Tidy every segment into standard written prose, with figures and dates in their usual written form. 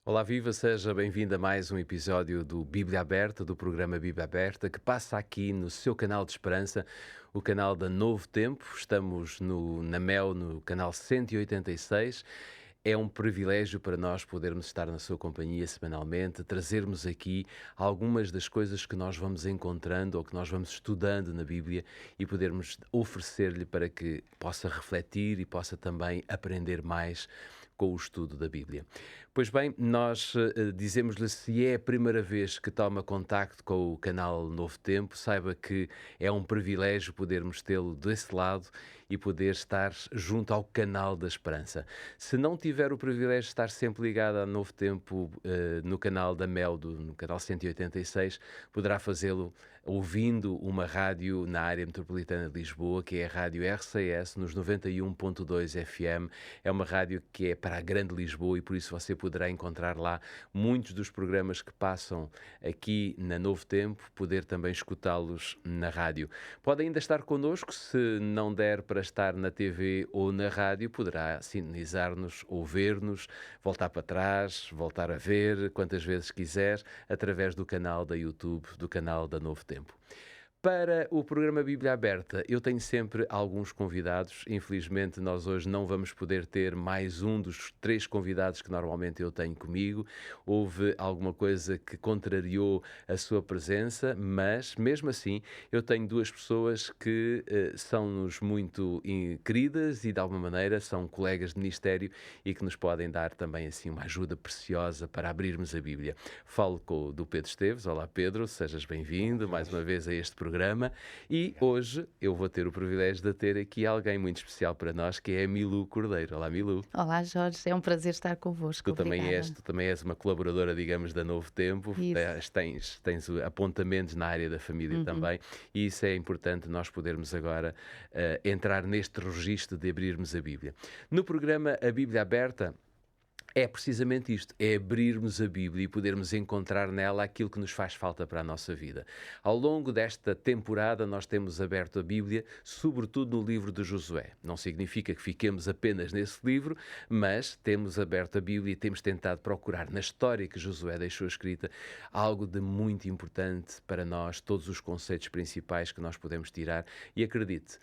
Olá, viva, seja bem-vindo a mais um episódio do Bíblia Aberta, do programa Bíblia Aberta, que passa aqui no seu canal de esperança, o canal da Novo Tempo. Estamos na Mel, no canal 186. É um privilégio para nós podermos estar na sua companhia semanalmente, trazermos aqui algumas das coisas que nós vamos encontrando ou que nós vamos estudando na Bíblia e podermos oferecer-lhe para que possa refletir e possa também aprender mais com o estudo da Bíblia. Pois bem, nós dizemos-lhe, se é a primeira vez que toma contacto com o canal Novo Tempo, saiba que é um privilégio podermos tê-lo desse lado e poder estar junto ao canal da esperança. Se não tiver o privilégio de estar sempre ligado ao Novo Tempo no canal da Mel, no canal 186, poderá fazê-lo ouvindo uma rádio na área metropolitana de Lisboa, que é a Rádio RCS, nos 91.2 FM. É uma rádio que é para a Grande Lisboa e por isso você poderá encontrar lá muitos dos programas que passam aqui na Novo Tempo, poder também escutá-los na rádio. Pode ainda estar connosco, se não der para estar na TV ou na rádio, poderá sintonizar-nos ou ver-nos, voltar para trás, voltar a ver quantas vezes quiser, através do canal da YouTube, do canal da Novo Tempo. Para o programa Bíblia Aberta, eu tenho sempre alguns convidados. Infelizmente, nós hoje não vamos poder ter mais um dos 3 convidados que normalmente eu tenho comigo. Houve alguma coisa que contrariou a sua presença, mas, mesmo assim, eu tenho 2 pessoas que são-nos muito queridas e, de alguma maneira, são colegas de ministério e que nos podem dar também, assim, uma ajuda preciosa para abrirmos a Bíblia. Falo do Pedro Esteves. Olá, Pedro, sejas bem-vindo mais uma vez a este programa. E hoje eu vou ter o privilégio de ter aqui alguém muito especial para nós, que é a Milu Cordeiro. Olá, Milu. Olá, Jorge, é um prazer estar convosco. Obrigada. Tu também és uma colaboradora, digamos, da Novo Tempo. Isso. Tens apontamentos na área da família também, e isso é importante nós podermos agora entrar neste registro de abrirmos a Bíblia. No programa A Bíblia Aberta, é precisamente isto, é abrirmos a Bíblia e podermos encontrar nela aquilo que nos faz falta para a nossa vida. Ao longo desta temporada nós temos aberto a Bíblia, sobretudo no livro de Josué. Não significa que fiquemos apenas nesse livro, mas temos aberto a Bíblia e temos tentado procurar na história que Josué deixou escrita algo de muito importante para nós, todos os conceitos principais que nós podemos tirar. E acredite,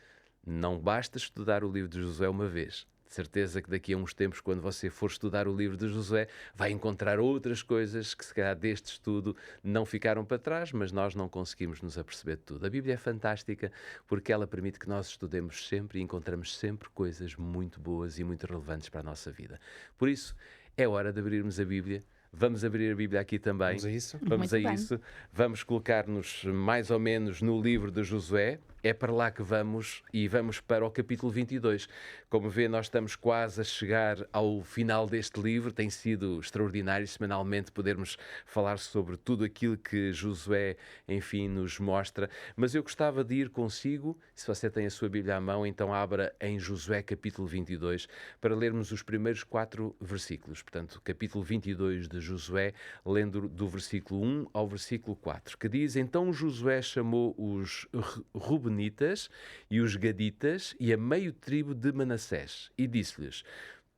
não basta estudar o livro de Josué uma vez. De certeza que daqui a uns tempos, quando você for estudar o livro de Josué, vai encontrar outras coisas que, se calhar, deste estudo não ficaram para trás, mas nós não conseguimos nos aperceber de tudo. A Bíblia é fantástica porque ela permite que nós estudemos sempre e encontramos sempre coisas muito boas e muito relevantes para a nossa vida. Por isso, é hora de abrirmos a Bíblia. Vamos abrir a Bíblia aqui também. Vamos a isso? Vamos Muito a bem. isso. Vamos colocar-nos mais ou menos no livro de Josué. É para lá que vamos e vamos para o capítulo 22. Como vê, nós estamos quase a chegar ao final deste livro. Tem sido extraordinário semanalmente podermos falar sobre tudo aquilo que Josué, enfim, nos mostra. Mas eu gostava de ir consigo, se você tem a sua Bíblia à mão, então abra em Josué capítulo 22 para lermos os primeiros 4 versículos. Portanto, capítulo 22 de Josué, lendo do versículo 1 ao versículo 4, que diz: Então Josué chamou os Rubenitas e os Gaditas e a meio tribo de Manassés e disse-lhes: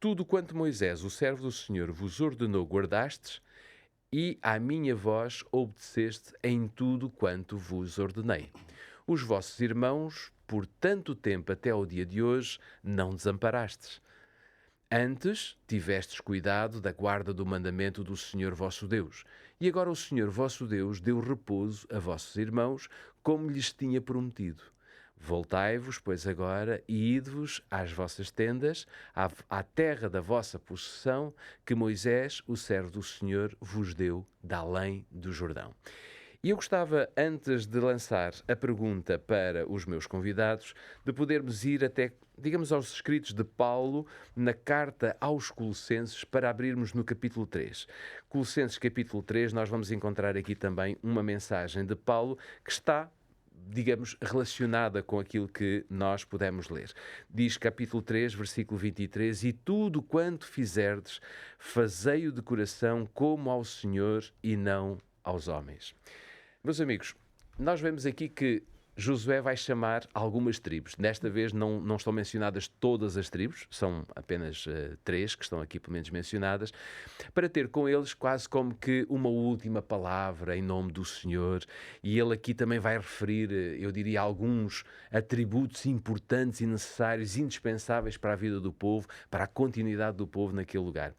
Tudo quanto Moisés, o servo do Senhor, vos ordenou guardastes, e à minha voz obedeceste em tudo quanto vos ordenei. Os vossos irmãos, por tanto tempo até ao dia de hoje, não desamparastes. Antes tivestes cuidado da guarda do mandamento do Senhor vosso Deus. E agora o Senhor vosso Deus deu repouso a vossos irmãos, como lhes tinha prometido. Voltai-vos, pois, agora e ide-vos às vossas tendas, à terra da vossa possessão, que Moisés, o servo do Senhor, vos deu da além do Jordão. E eu gostava, antes de lançar a pergunta para os meus convidados, de podermos ir até, digamos, aos escritos de Paulo na carta aos Colossenses, para abrirmos no capítulo 3. Colossenses capítulo 3, nós vamos encontrar aqui também uma mensagem de Paulo que está, digamos, relacionada com aquilo que nós podemos ler. Diz capítulo 3, versículo 23, E tudo quanto fizerdes, fazei-o de coração como ao Senhor e não aos homens. Meus amigos, nós vemos aqui que Josué vai chamar algumas tribos. Desta vez não estão mencionadas todas as tribos, são apenas 3 que estão aqui pelo menos mencionadas, para ter com eles quase como que uma última palavra em nome do Senhor. E ele aqui também vai referir, eu diria, alguns atributos importantes e necessários, indispensáveis para a vida do povo, para a continuidade do povo naquele lugar.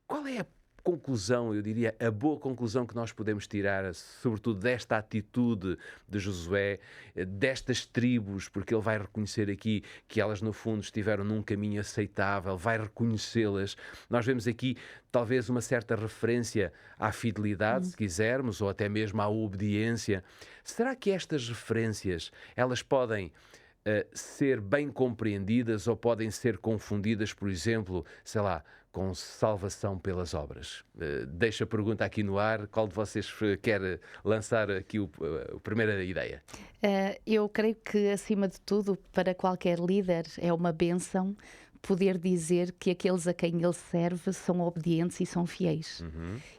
Qual é a conclusão, eu diria, a boa conclusão que nós podemos tirar, sobretudo desta atitude de Josué, destas tribos, porque ele vai reconhecer aqui que elas no fundo estiveram num caminho aceitável, vai reconhecê-las. Nós vemos aqui talvez uma certa referência à fidelidade, se quisermos, ou até mesmo à obediência. Será que estas referências, elas podem ser bem compreendidas ou podem ser confundidas, por exemplo, sei lá, com salvação pelas obras? Deixo a pergunta aqui no ar. Qual de vocês quer lançar aqui a primeira ideia? Eu creio que, acima de tudo, para qualquer líder é uma bênção poder dizer que aqueles a quem ele serve são obedientes e são fiéis.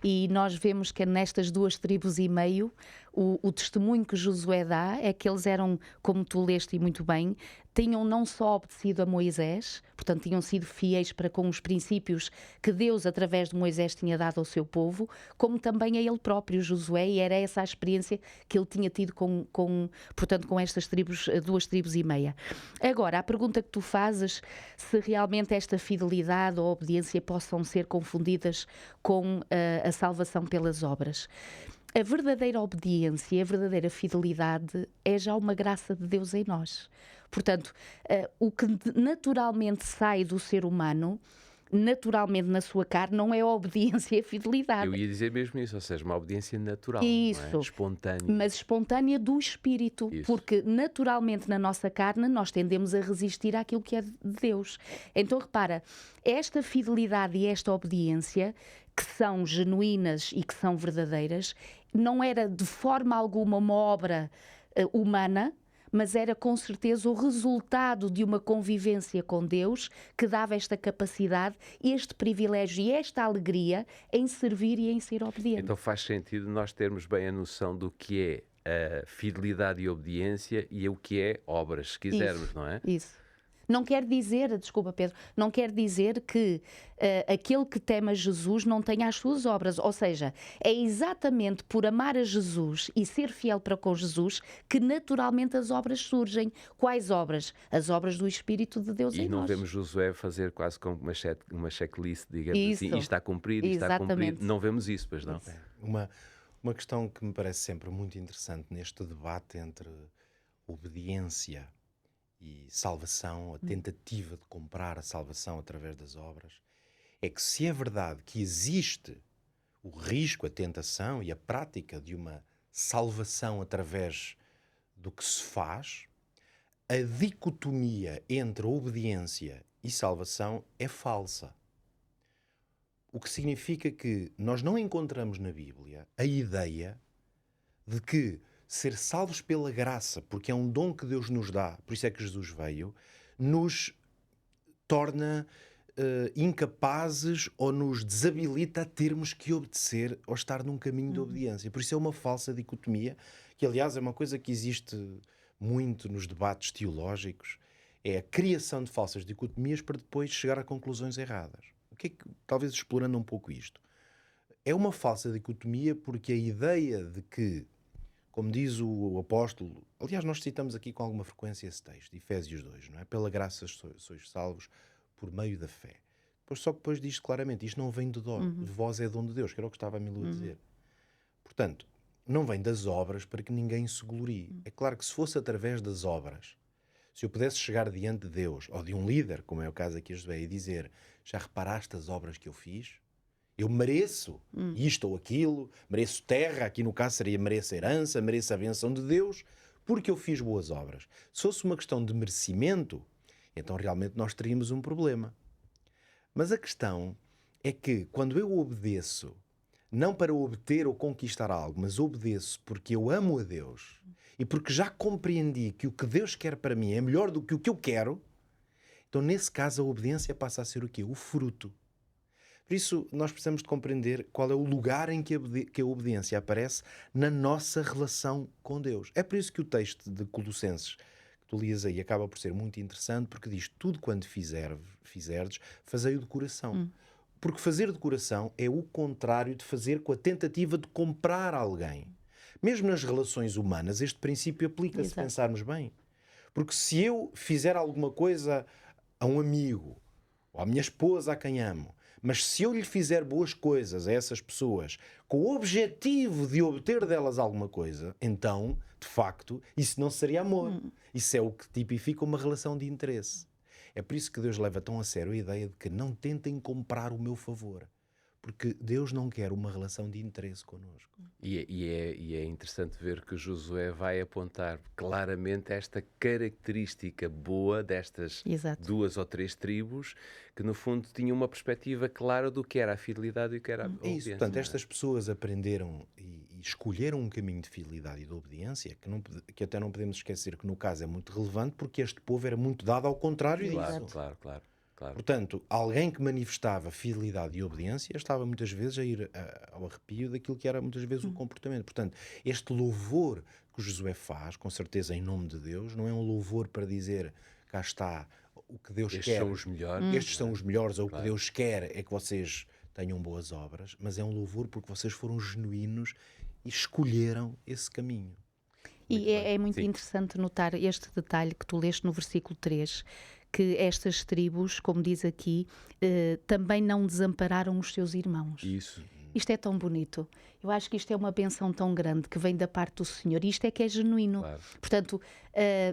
E nós vemos que nestas 2 tribos e meio, o testemunho que Josué dá é que eles eram, como tu leste muito bem, tinham não só obedecido a Moisés, portanto tinham sido fiéis para com os princípios que Deus, através de Moisés, tinha dado ao seu povo, como também a ele próprio, Josué, e era essa a experiência que ele tinha tido portanto, com estas tribos, 2 tribos e meia. Agora, a pergunta que tu fazes, se realmente esta fidelidade ou obediência possam ser confundidas com a salvação pelas obras. A verdadeira obediência, a verdadeira fidelidade é já uma graça de Deus em nós. Portanto, o que naturalmente sai do ser humano, naturalmente na sua carne, não é a obediência e a fidelidade. Eu ia dizer mesmo isso, ou seja, uma obediência natural, isso, não é? Espontânea. Mas espontânea do Espírito, isso. Porque naturalmente na nossa carne nós tendemos a resistir àquilo que é de Deus. Então repara, esta fidelidade e esta obediência, que são genuínas e que são verdadeiras, não era de forma alguma uma obra humana, mas era com certeza o resultado de uma convivência com Deus que dava esta capacidade, este privilégio e esta alegria em servir e em ser obediente. Então faz sentido nós termos bem a noção do que é a fidelidade e obediência e o que é obras, se quisermos, Isso, não é? Isso. Não quer dizer, desculpa Pedro, não quer dizer que aquele que teme a Jesus não tenha as suas obras. Ou seja, é exatamente por amar a Jesus e ser fiel para com Jesus que naturalmente as obras surgem. Quais obras? As obras do Espírito de Deus em nós. E não vemos Josué fazer quase como uma checklist, digamos Isso. assim, isto está cumprido, isto está cumprido. Não vemos isso, pois não? Uma questão que me parece sempre muito interessante neste debate entre obediência e salvação, a tentativa de comprar a salvação através das obras, é que se é verdade que existe o risco, a tentação e a prática de uma salvação através do que se faz, a dicotomia entre obediência e salvação é falsa. O que significa que nós não encontramos na Bíblia a ideia de que ser salvos pela graça, porque é um dom que Deus nos dá, por isso é que Jesus veio, nos torna incapazes ou nos desabilita a termos que obedecer ou estar num caminho de obediência. Por isso é uma falsa dicotomia, que aliás é uma coisa que existe muito nos debates teológicos, é a criação de falsas dicotomias para depois chegar a conclusões erradas. O que é que, talvez explorando um pouco isto, é uma falsa dicotomia porque a ideia de que, como diz o apóstolo, aliás nós citamos aqui com alguma frequência esse texto, Efésios 2, não é? Pela graça sois salvos por meio da fé. Só que depois diz claramente, isto não vem de vós, é dom de Deus, que era o que estava a Milu a dizer. Portanto, não vem das obras para que ninguém se glorie. É claro que se fosse através das obras, se eu pudesse chegar diante de Deus, ou de um líder, como é o caso aqui de Josué, e dizer, já reparaste as obras que eu fiz? Eu mereço isto ou aquilo, mereço terra, aqui no caso seria mereço herança, mereço a benção de Deus, porque eu fiz boas obras. Se fosse uma questão de merecimento, então realmente nós teríamos um problema. Mas a questão é que quando eu obedeço, não para obter ou conquistar algo, mas obedeço porque eu amo a Deus e porque já compreendi que o que Deus quer para mim é melhor do que o que eu quero, então nesse caso a obediência passa a ser o quê? O fruto. Por isso, nós precisamos de compreender qual é o lugar em que a obediência aparece na nossa relação com Deus. É por isso que o texto de Colossenses que tu lias aí acaba por ser muito interessante, porque diz: tudo quanto fizerdes, fazei-o de coração. Porque fazer de coração é o contrário de fazer com a tentativa de comprar alguém. Mesmo nas relações humanas, este princípio aplica-se, se Exato. pensarmos bem. Porque se eu fizer alguma coisa a um amigo, ou à minha esposa a quem amo, mas se eu lhe fizer boas coisas a essas pessoas com o objetivo de obter delas alguma coisa, então, de facto, isso não seria amor. Isso é o que tipifica uma relação de interesse. É por isso que Deus leva tão a sério a ideia de que não tentem comprar o meu favor. Porque Deus não quer uma relação de interesse connosco. E é interessante ver que Josué vai apontar claramente esta característica boa destas Exato. 2 ou 3 tribos, que no fundo tinham uma perspectiva clara do que era a fidelidade e o que era a É obediência. isso. Portanto, não é? estas pessoas aprenderam e escolheram um caminho de fidelidade e de obediência que até não podemos esquecer que no caso é muito relevante, porque este povo era muito dado ao contrário disso. Claro. Portanto, alguém que manifestava fidelidade e obediência estava muitas vezes a ir ao arrepio daquilo que era muitas vezes o comportamento. Portanto, este louvor que o Josué faz, com certeza em nome de Deus, não é um louvor para dizer: cá está o que Deus Estes quer. são os melhores. Estes são os melhores, ou o que Deus quer é que vocês tenham boas obras, mas é um louvor porque vocês foram genuínos e escolheram esse caminho. E é muito Sim. interessante notar este detalhe que tu leste no versículo 3, que estas tribos, como diz aqui, também não desampararam os seus irmãos. Isso. Isto é tão bonito. Eu acho que isto é uma bênção tão grande que vem da parte do Senhor. Isto é que é genuíno. Claro. Portanto,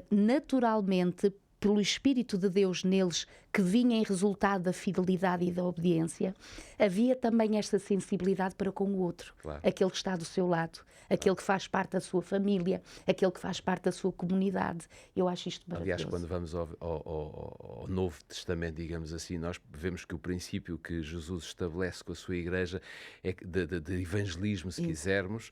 naturalmente, pelo Espírito de Deus neles, que vinha em resultado da fidelidade e da obediência, havia também esta sensibilidade para com o outro. Claro. Aquele que está do seu lado, aquele que faz parte da sua família, aquele que faz parte da sua comunidade. Eu acho isto maravilhoso. Aliás, quando vamos ao Novo Testamento, digamos assim, nós vemos que o princípio que Jesus estabelece com a sua igreja é de evangelismo, se quisermos,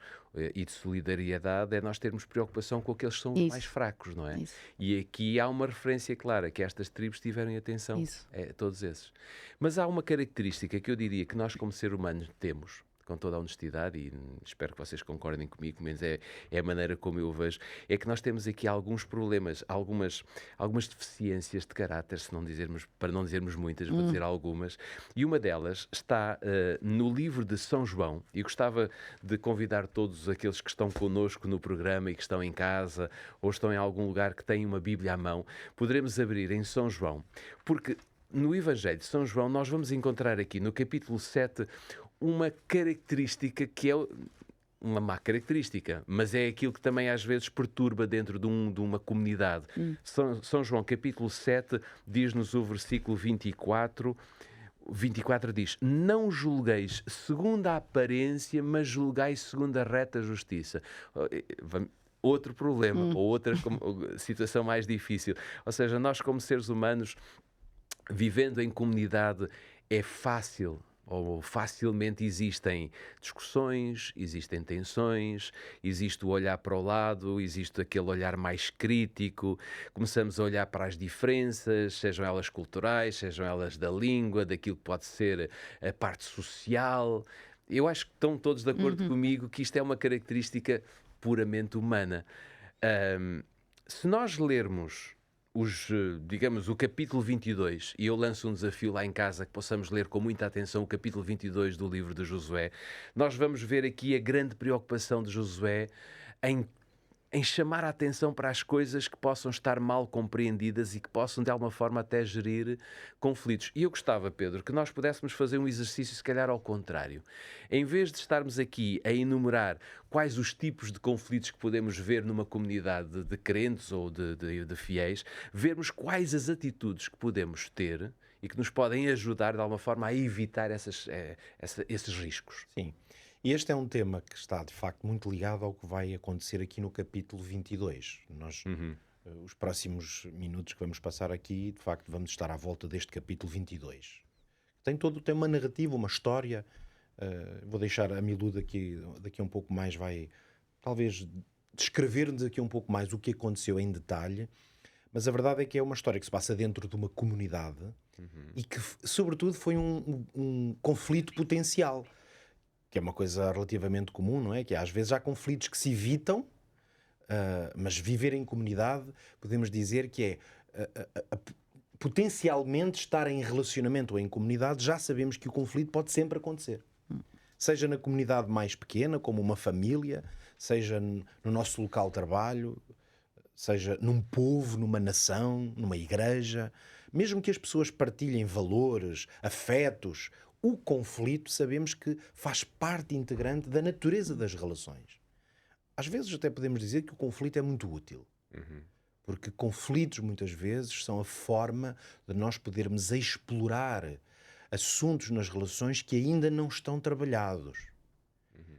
e de solidariedade, é nós termos preocupação com aqueles que são os Isso. mais fracos, não é? Isso. E aqui há uma referência clara que estas tribos tiveram atenção, Isso. todos esses. Mas há uma característica que eu diria que nós, como ser humanos, temos, com toda a honestidade, e espero que vocês concordem comigo, mas é a maneira como eu o vejo, é que nós temos aqui alguns problemas, algumas deficiências de caráter, para não dizermos muitas, vou dizer algumas, e uma delas está no livro de São João, e gostava de convidar todos aqueles que estão connosco no programa e que estão em casa, ou estão em algum lugar que têm uma Bíblia à mão, poderemos abrir em São João, porque no Evangelho de São João nós vamos encontrar aqui no capítulo 7 uma característica que é uma má característica, mas é aquilo que também às vezes perturba dentro de uma comunidade. São João capítulo 7 diz-nos o versículo 24 diz: não julgueis segundo a aparência, mas julgai segundo a reta justiça. Outro problema, ou outra situação mais difícil. Ou seja, nós como seres humanos, vivendo em comunidade, é fácil, ou facilmente existem discussões, existem tensões, existe o olhar para o lado, existe aquele olhar mais crítico, começamos a olhar para as diferenças, sejam elas culturais, sejam elas da língua, daquilo que pode ser a parte social. Eu acho que estão todos de acordo comigo que isto é uma característica puramente humana. Se nós lermos digamos, o capítulo 22, e eu lanço um desafio lá em casa que possamos ler com muita atenção o capítulo 22 do livro de Josué, nós vamos ver aqui a grande preocupação de Josué em chamar a atenção para as coisas que possam estar mal compreendidas e que possam de alguma forma até gerir conflitos. E eu gostava, Pedro, que nós pudéssemos fazer um exercício se calhar ao contrário. Em vez de estarmos aqui a enumerar quais os tipos de conflitos que podemos ver numa comunidade de crentes ou de fiéis, vermos quais as atitudes que podemos ter e que nos podem ajudar de alguma forma a evitar esses riscos. Sim. E este é um tema que está, de facto, muito ligado ao que vai acontecer aqui no capítulo 22. Nós, os próximos minutos que vamos passar aqui, de facto, vamos estar à volta deste capítulo 22. Tem uma narrativa, uma história. Vou deixar a Milu daqui a um pouco mais, vai talvez descrever-nos aqui um pouco mais o que aconteceu em detalhe. Mas a verdade é que é uma história que se passa dentro de uma comunidade e que, sobretudo, foi um conflito potencial, que é uma coisa relativamente comum, não é? Que às vezes há conflitos que se evitam, mas viver em comunidade, podemos dizer que é potencialmente estar em relacionamento ou em comunidade, já sabemos que o conflito pode sempre acontecer. Seja na comunidade mais pequena, como uma família, seja no nosso local de trabalho, seja num povo, numa nação, numa igreja. Mesmo que as pessoas partilhem valores, afetos, o conflito sabemos que faz parte integrante da natureza das relações. Às vezes até podemos dizer que o conflito é muito útil. Porque conflitos, muitas vezes, são a forma de nós podermos explorar assuntos nas relações que ainda não estão trabalhados.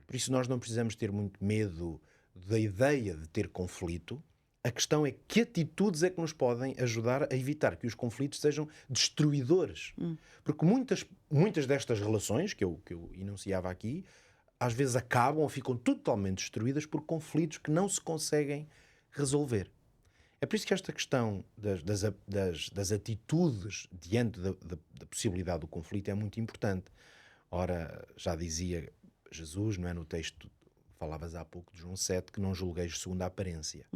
Por isso nós não precisamos ter muito medo da ideia de ter conflito. A questão é que atitudes é que nos podem ajudar a evitar que os conflitos sejam destruidores. Porque muitas destas relações que eu enunciava aqui, às vezes acabam ou ficam totalmente destruídas por conflitos que não se conseguem resolver. É por isso que esta questão das atitudes diante da possibilidade do conflito é muito importante. Ora, já dizia Jesus, não é, no texto, falavas há pouco de João 7, que não julgueis segundo a aparência.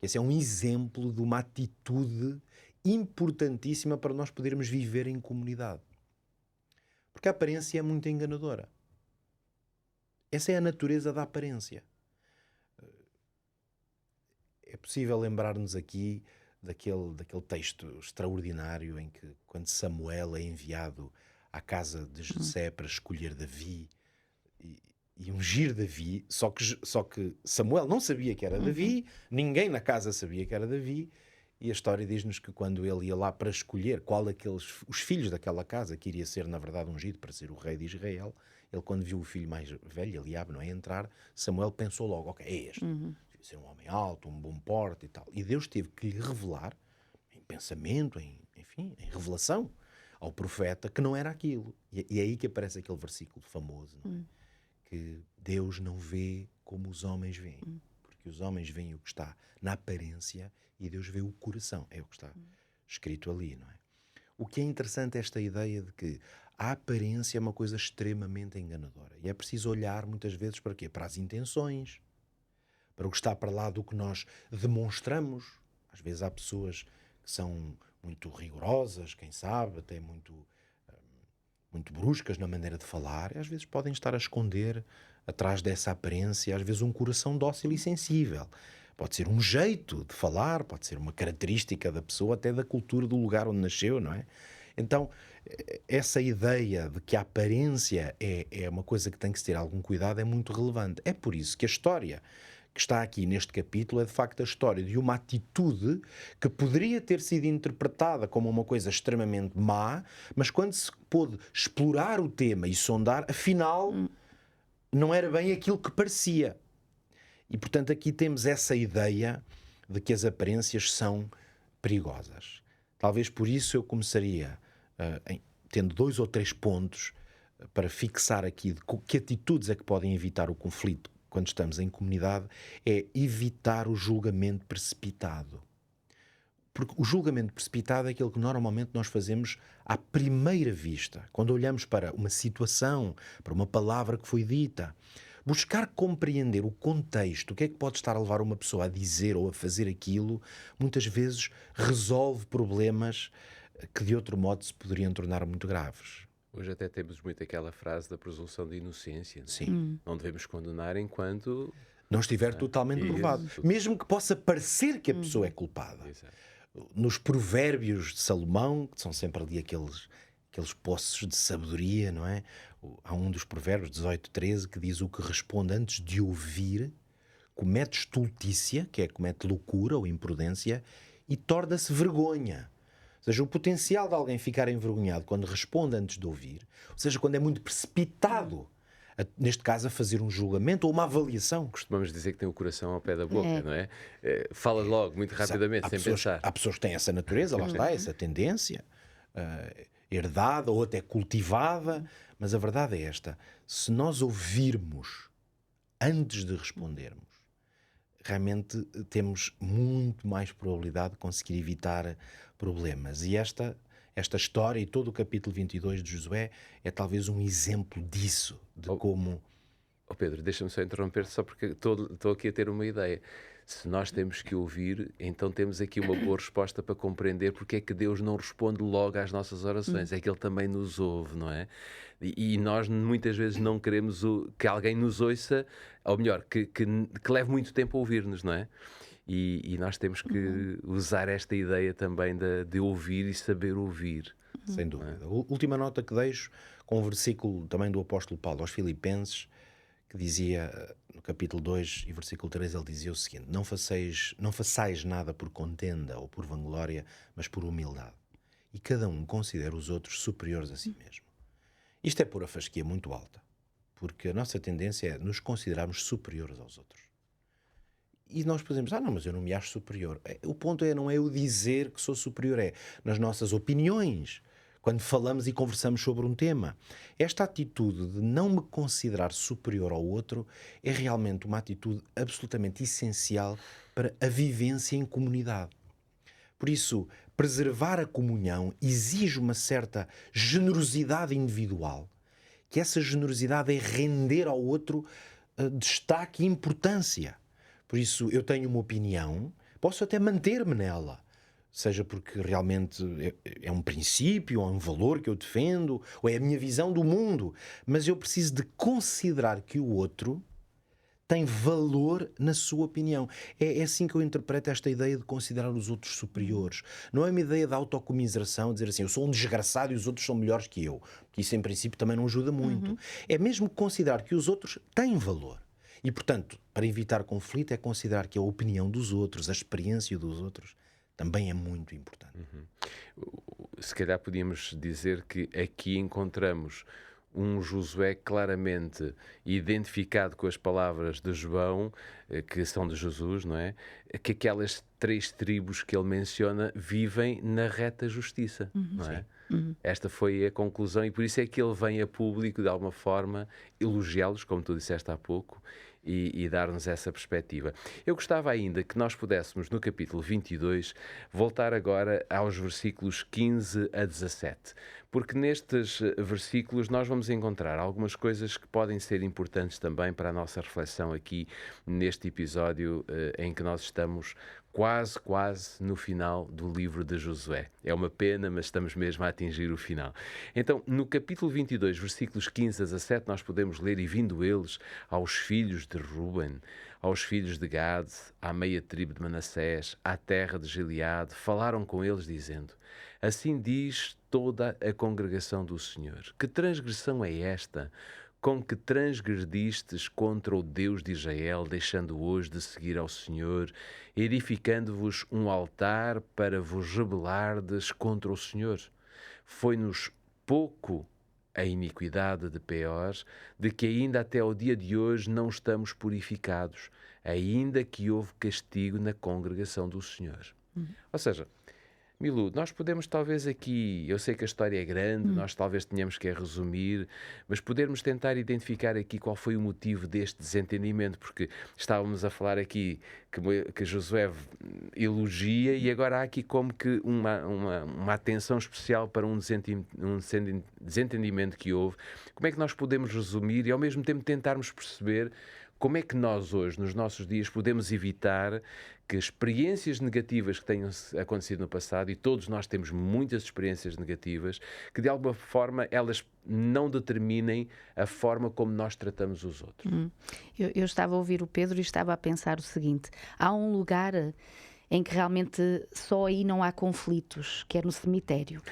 Esse é um exemplo de uma atitude importantíssima para nós podermos viver em comunidade. Porque a aparência é muito enganadora. Essa é a natureza da aparência. É possível lembrar-nos aqui daquele texto extraordinário em que, quando Samuel é enviado à casa de Jessé para escolher Davi e ungir Davi, só que Samuel não sabia que era Davi, ninguém na casa sabia que era Davi, e a história diz-nos que quando ele ia lá para escolher qual os filhos daquela casa que iria ser, na verdade, ungido para ser o rei de Israel, ele, quando viu o filho mais velho, Eliabe, não é, entrar, Samuel pensou logo, ok, é este. Ser um homem alto, um bom porte e tal. E Deus teve que lhe revelar, em pensamento, enfim, em revelação, ao profeta, que não era aquilo. E é aí que aparece aquele versículo famoso, não é? Que Deus não vê como os homens veem. Porque os homens veem o que está na aparência e Deus vê o coração. É o que está escrito ali, não é? O que é interessante é esta ideia de que a aparência é uma coisa extremamente enganadora. E é preciso olhar muitas vezes para quê? Para as intenções, para o que está para lá do que nós demonstramos. Às vezes há pessoas que são muito rigorosas, quem sabe, até muito bruscas na maneira de falar, e às vezes podem estar a esconder atrás dessa aparência, às vezes um coração dócil e sensível. Pode ser um jeito de falar, pode ser uma característica da pessoa, até da cultura do lugar onde nasceu, não é? Então, essa ideia de que a aparência é uma coisa que tem que se ter algum cuidado é muito relevante. É por isso que a história que está aqui neste capítulo é de facto a história de uma atitude que poderia ter sido interpretada como uma coisa extremamente má, mas quando se pôde explorar o tema e sondar, afinal não era bem aquilo que parecia. E portanto aqui temos essa ideia de que as aparências são perigosas. Talvez por isso eu começaria tendo 2 ou 3 pontos para fixar aqui de que atitudes é que podem evitar o conflito quando estamos em comunidade, é evitar o julgamento precipitado. Porque o julgamento precipitado é aquilo que normalmente nós fazemos à primeira vista, quando olhamos para uma situação, para uma palavra que foi dita. Buscar compreender o contexto, o que é que pode estar a levar uma pessoa a dizer ou a fazer aquilo, muitas vezes resolve problemas que de outro modo se poderiam tornar muito graves. Hoje até temos muito aquela frase da presunção de inocência. Não é? Sim. Não devemos condenar enquanto não estiver totalmente provado. Mesmo que possa parecer que a pessoa é culpada. Exato. Nos provérbios de Salomão, que são sempre ali aqueles poços de sabedoria, não é? Há um dos provérbios, 18:13, que diz: o que responde antes de ouvir comete estultícia, que é comete loucura ou imprudência, e torna-se vergonha. Ou seja, o potencial de alguém ficar envergonhado quando responde antes de ouvir, ou seja, quando é muito precipitado, neste caso a fazer um julgamento ou uma avaliação. Costumamos dizer que tem o coração ao pé da boca, não é? Fala logo, muito rapidamente, sem pensar. Há pessoas que têm essa natureza, lá está, essa tendência, herdada ou até cultivada, mas a verdade é esta: se nós ouvirmos antes de respondermos, realmente temos muito mais probabilidade de conseguir evitar problemas. E esta história e todo o capítulo 22 de Josué é talvez um exemplo disso, de como... Pedro, deixa-me só interromper, só porque estou aqui a ter uma ideia. Se nós temos que ouvir, então temos aqui uma boa resposta para compreender porque é que Deus não responde logo às nossas orações. É que Ele também nos ouve, não é? E nós muitas vezes não queremos que alguém nos ouça, ou melhor, que leve muito tempo a ouvir-nos, não é? E nós temos que usar esta ideia também de ouvir e saber ouvir. Sem dúvida. Última nota que deixo, com um versículo também do apóstolo Paulo aos Filipenses, que dizia, no capítulo 2 e versículo 3, ele dizia o seguinte: não façais nada por contenda ou por vanglória, mas por humildade. E cada um considera os outros superiores a si mesmo. Isto é pôr a fasquia muito alta, porque a nossa tendência é nos considerarmos superiores aos outros. E nós podemos, não, mas eu não me acho superior. O ponto não é eu dizer que sou superior, é nas nossas opiniões, quando falamos e conversamos sobre um tema. Esta atitude de não me considerar superior ao outro é realmente uma atitude absolutamente essencial para a vivência em comunidade. Por isso, preservar a comunhão exige uma certa generosidade individual, que essa generosidade é render ao outro destaque e importância. Por isso, eu tenho uma opinião, posso até manter-me nela, seja porque realmente é um princípio, ou é um valor que eu defendo, ou é a minha visão do mundo, mas eu preciso de considerar que o outro tem valor na sua opinião. É assim que eu interpreto esta ideia de considerar os outros superiores. Não é uma ideia de autocomiseração, dizer assim, eu sou um desgraçado e os outros são melhores que eu, porque isso em princípio também não ajuda muito. É mesmo considerar que os outros têm valor. E, portanto, para evitar conflito, é considerar que a opinião dos outros, a experiência dos outros, também é muito importante. Se calhar podíamos dizer que aqui encontramos um Josué claramente identificado com as palavras de João, que são de Jesus, não é? Que aquelas 3 tribos que ele menciona vivem na reta justiça, não é? Esta foi a conclusão e por isso é que ele vem a público, de alguma forma, elogiá-los, como tu disseste há pouco, e dar-nos essa perspectiva. Eu gostava ainda que nós pudéssemos, no capítulo 22, voltar agora aos versículos 15 a 17, porque nestes versículos nós vamos encontrar algumas coisas que podem ser importantes também para a nossa reflexão aqui neste episódio em que nós estamos quase no final do livro de Josué. É uma pena, mas estamos mesmo a atingir o final. Então, no capítulo 22, versículos 15 a 17, nós podemos ler: e vindo eles aos filhos de Ruben, aos filhos de Gade, à meia tribo de Manassés, à terra de Gileade, falaram com eles dizendo: assim diz toda a congregação do Senhor, que transgressão é esta com que transgredistes contra o Deus de Israel, deixando hoje de seguir ao Senhor, edificando-vos um altar para vos rebelardes contra o Senhor? Foi-nos pouco a iniquidade de Peor, de que ainda até ao dia de hoje não estamos purificados, ainda que houve castigo na congregação do Senhor. Ou seja, Milu, nós podemos talvez aqui, eu sei que a história é grande, nós talvez tenhamos que a resumir, mas podermos tentar identificar aqui qual foi o motivo deste desentendimento, porque estávamos a falar aqui que Josué elogia e agora há aqui como que uma atenção especial para um desentendimento que houve. Como é que nós podemos resumir e ao mesmo tempo tentarmos perceber como é que nós hoje, nos nossos dias, podemos evitar que experiências negativas que tenham acontecido no passado, e todos nós temos muitas experiências negativas, que de alguma forma elas não determinem a forma como nós tratamos os outros? Eu estava a ouvir o Pedro e estava a pensar o seguinte: há um lugar em que realmente só aí não há conflitos, que é no cemitério.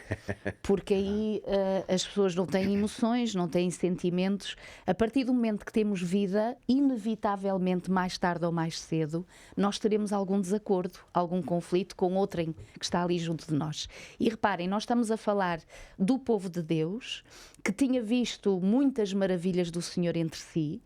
Porque aí as pessoas não têm emoções, não têm sentimentos. A partir do momento que temos vida, inevitavelmente, mais tarde ou mais cedo, nós teremos algum desacordo, algum conflito com outrem que está ali junto de nós. E reparem, nós estamos a falar do povo de Deus, que tinha visto muitas maravilhas do Senhor entre si.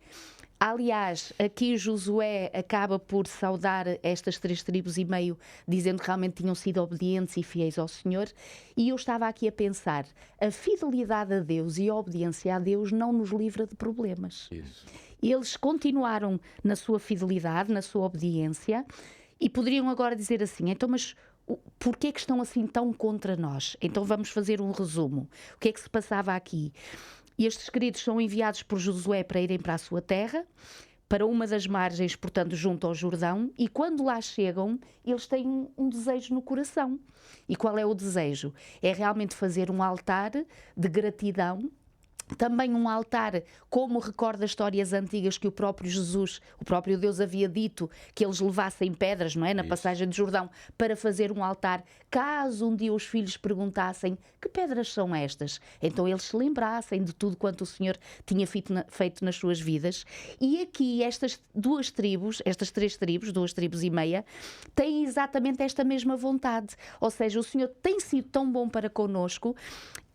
Aliás, aqui Josué acaba por saudar estas 3 tribos e meio, dizendo que realmente tinham sido obedientes e fiéis ao Senhor. E eu estava aqui a pensar, a fidelidade a Deus e a obediência a Deus não nos livra de problemas. Isso. Eles continuaram na sua fidelidade, na sua obediência, e poderiam agora dizer assim: então, mas porquê é que estão assim tão contra nós? Então vamos fazer um resumo. O que é que se passava aqui? Estes queridos são enviados por Josué para irem para a sua terra, para uma das margens, portanto, junto ao Jordão, e quando lá chegam, eles têm um desejo no coração. E qual é o desejo? É realmente fazer um altar de gratidão, também um altar, como recorda histórias antigas que o próprio Jesus, o próprio Deus havia dito que eles levassem pedras, não é? Na passagem do Jordão, para fazer um altar, caso um dia os filhos perguntassem: que pedras são estas? Então eles se lembrassem de tudo quanto o Senhor tinha feito nas suas vidas. E aqui estas duas tribos, estas três tribos, 2,5 tribos, têm exatamente esta mesma vontade. Ou seja, o Senhor tem sido tão bom para connosco.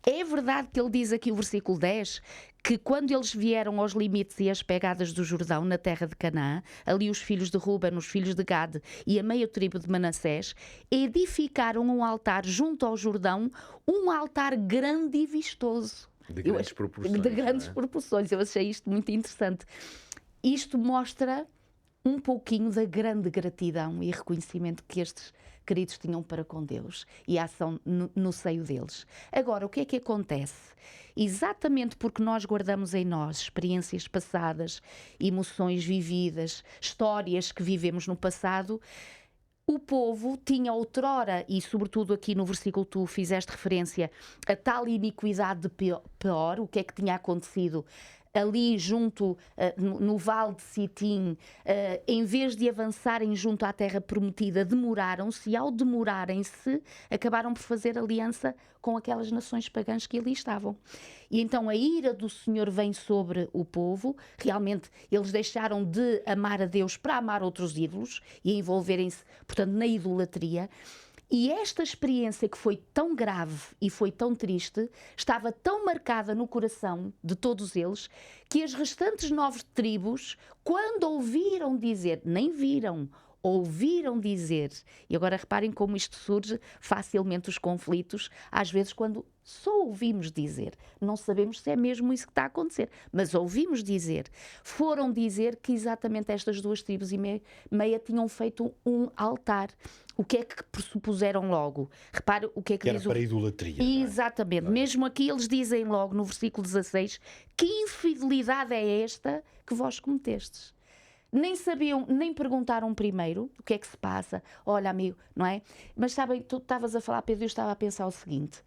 É verdade que ele diz aqui, o versículo 10, que quando eles vieram aos limites e às pegadas do Jordão, na terra de Canaã, ali os filhos de Ruben, os filhos de Gade e a meia tribo de Manassés, edificaram um altar junto ao Jordão, um altar grande e vistoso. De grandes proporções. De grandes proporções. Eu achei isto muito interessante. Isto mostra um pouquinho da grande gratidão e reconhecimento que estes queridos tinham para com Deus e a ação no seio deles. Agora, o que é que acontece? Exatamente porque nós guardamos em nós experiências passadas, emoções vividas, histórias que vivemos no passado, o povo tinha outrora, e sobretudo aqui no versículo tu fizeste referência, a tal iniquidade de Peor, o que é que tinha acontecido? Ali junto, no vale de Sitim, em vez de avançarem junto à terra prometida, demoraram-se, e ao demorarem-se, acabaram por fazer aliança com aquelas nações pagãs que ali estavam. E então a ira do Senhor vem sobre o povo. Realmente eles deixaram de amar a Deus para amar outros ídolos e envolverem-se, portanto, na idolatria. E esta experiência, que foi tão grave e foi tão triste, estava tão marcada no coração de todos eles, que as restantes 9 tribos, quando ouviram dizer, nem viram, ouviram dizer, e agora reparem como isto surge facilmente, os conflitos, às vezes quando só ouvimos dizer, não sabemos se é mesmo isso que está a acontecer, mas ouvimos dizer, foram dizer que exatamente estas 2,5 tribos tinham feito um altar. O que é que pressupuseram logo? Repare o que é que era diz para a idolatria. Exatamente. Não é? Mesmo aqui eles dizem logo no versículo 16: que infidelidade é esta que vós cometestes? Nem sabiam, nem perguntaram primeiro o que é que se passa. Olha, amigo, não é? Mas sabem, tu estavas a falar, Pedro, eu estava a pensar o seguinte: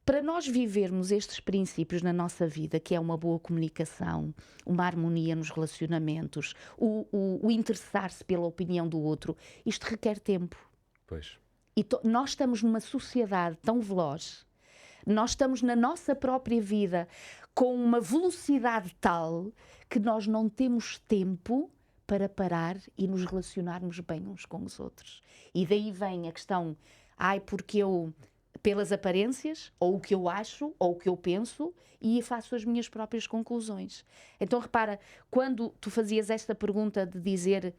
para nós vivermos estes princípios na nossa vida, que é uma boa comunicação, uma harmonia nos relacionamentos, o interessar-se pela opinião do outro, isto requer tempo. Pois. E nós estamos numa sociedade tão veloz, nós estamos na nossa própria vida com uma velocidade tal que nós não temos tempo para parar e nos relacionarmos bem uns com os outros. E daí vem a questão: porque eu, pelas aparências, ou o que eu acho, ou o que eu penso, e faço as minhas próprias conclusões. Então repara, quando tu fazias esta pergunta de dizer,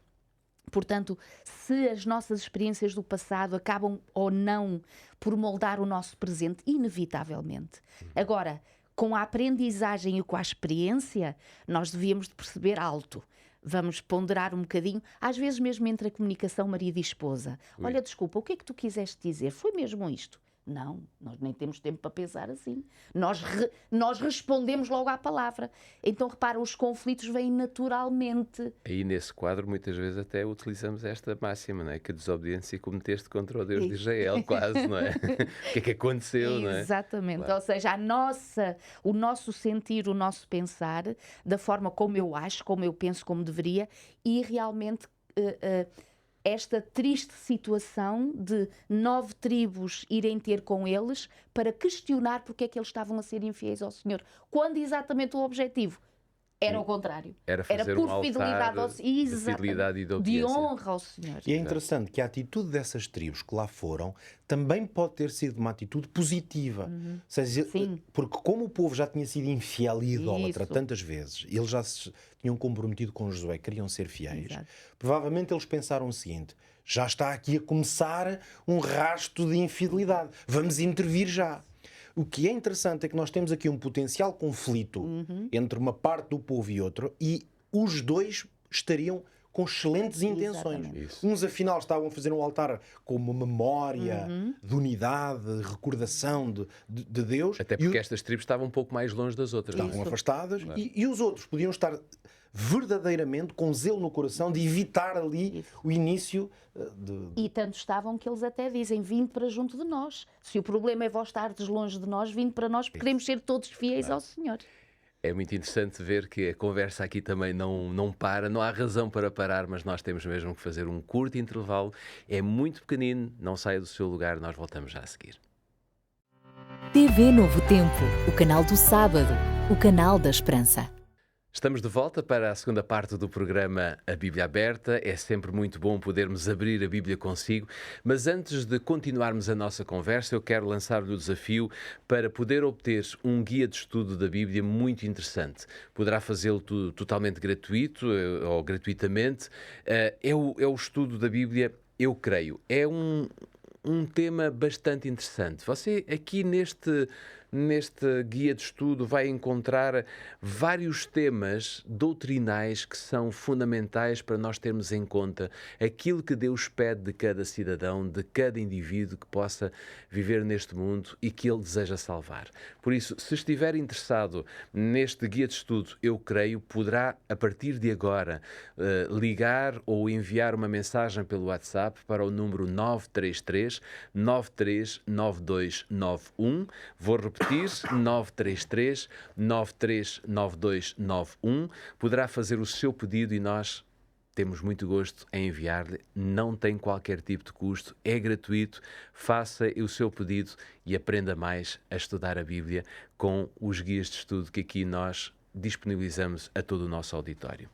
portanto, se as nossas experiências do passado acabam ou não por moldar o nosso presente, inevitavelmente. Agora, com a aprendizagem e com a experiência, nós devíamos de perceber alto. Vamos ponderar um bocadinho, às vezes mesmo entre a comunicação marido e esposa. Ui. Olha, desculpa, o que é que tu quiseste dizer? Foi mesmo isto? Não, nós nem temos tempo para pensar assim. Nós respondemos logo à palavra. Então, repara, os conflitos vêm naturalmente. Aí, nesse quadro, muitas vezes até utilizamos esta máxima, não é? Que a desobediência cometeste contra o Deus de Israel, quase, não é? O que é que aconteceu, não é? Exatamente. Claro. Ou seja, o nosso sentir, o nosso pensar, da forma como eu acho, como eu penso, como deveria, e realmente esta triste situação de 9 tribos irem ter com eles para questionar porque é que eles estavam a ser infiéis ao Senhor, quando exatamente o objetivo era o contrário. Era fazer por um altar fidelidade de fidelidade e de obediência. de honra ao Senhor. E é interessante que a atitude dessas tribos que lá foram também pode ter sido uma atitude positiva. Ou seja, Sim. porque como o povo já tinha sido infiel e idólatra Isso. tantas vezes, eles já se tinham comprometido com Josué, queriam ser fiéis, Exato. provavelmente eles pensaram o seguinte: já está aqui a começar um rasto de infidelidade, vamos intervir já. O que é interessante é que nós temos aqui um potencial conflito entre uma parte do povo e outro, e os dois estariam com excelentes intenções. Isso. Uns, afinal, estavam a fazer um altar com uma memória de unidade, de recordação de Deus. Até porque estas tribos estavam um pouco mais longe das outras. Estavam Isso. afastadas. E os outros podiam estar verdadeiramente com zelo no coração de evitar ali o início E tanto estavam que eles até dizem: vinde para junto de nós. Se o problema é vós estardes longe de nós, vinde para nós, porque queremos ser todos fiéis ao Senhor. É muito interessante ver que a conversa aqui também não para, não há razão para parar, mas nós temos mesmo que fazer um curto intervalo. É muito pequenino, não saia do seu lugar, nós voltamos já a seguir. TV Novo Tempo, o canal do sábado, o canal da esperança. Estamos de volta para a segunda parte do programa A Bíblia Aberta. É sempre muito bom podermos abrir a Bíblia consigo, mas antes de continuarmos a nossa conversa, eu quero lançar-lhe o desafio para poder obter um guia de estudo da Bíblia muito interessante. Poderá fazê-lo totalmente gratuito ou gratuitamente. É o estudo da Bíblia, eu creio. É um tema bastante interessante. Você aqui neste guia de estudo vai encontrar vários temas doutrinais que são fundamentais para nós termos em conta aquilo que Deus pede de cada cidadão, de cada indivíduo que possa viver neste mundo e que Ele deseja salvar. Por isso, se estiver interessado neste guia de estudo, eu creio, poderá a partir de agora ligar ou enviar uma mensagem pelo WhatsApp para o número 933 939291. Vou repetir, 933 939291. Poderá fazer o seu pedido e nós temos muito gosto em enviar-lhe. Não tem qualquer tipo de custo, é gratuito. Faça o seu pedido e aprenda mais a estudar a Bíblia com os guias de estudo que aqui nós disponibilizamos a todo o nosso auditório.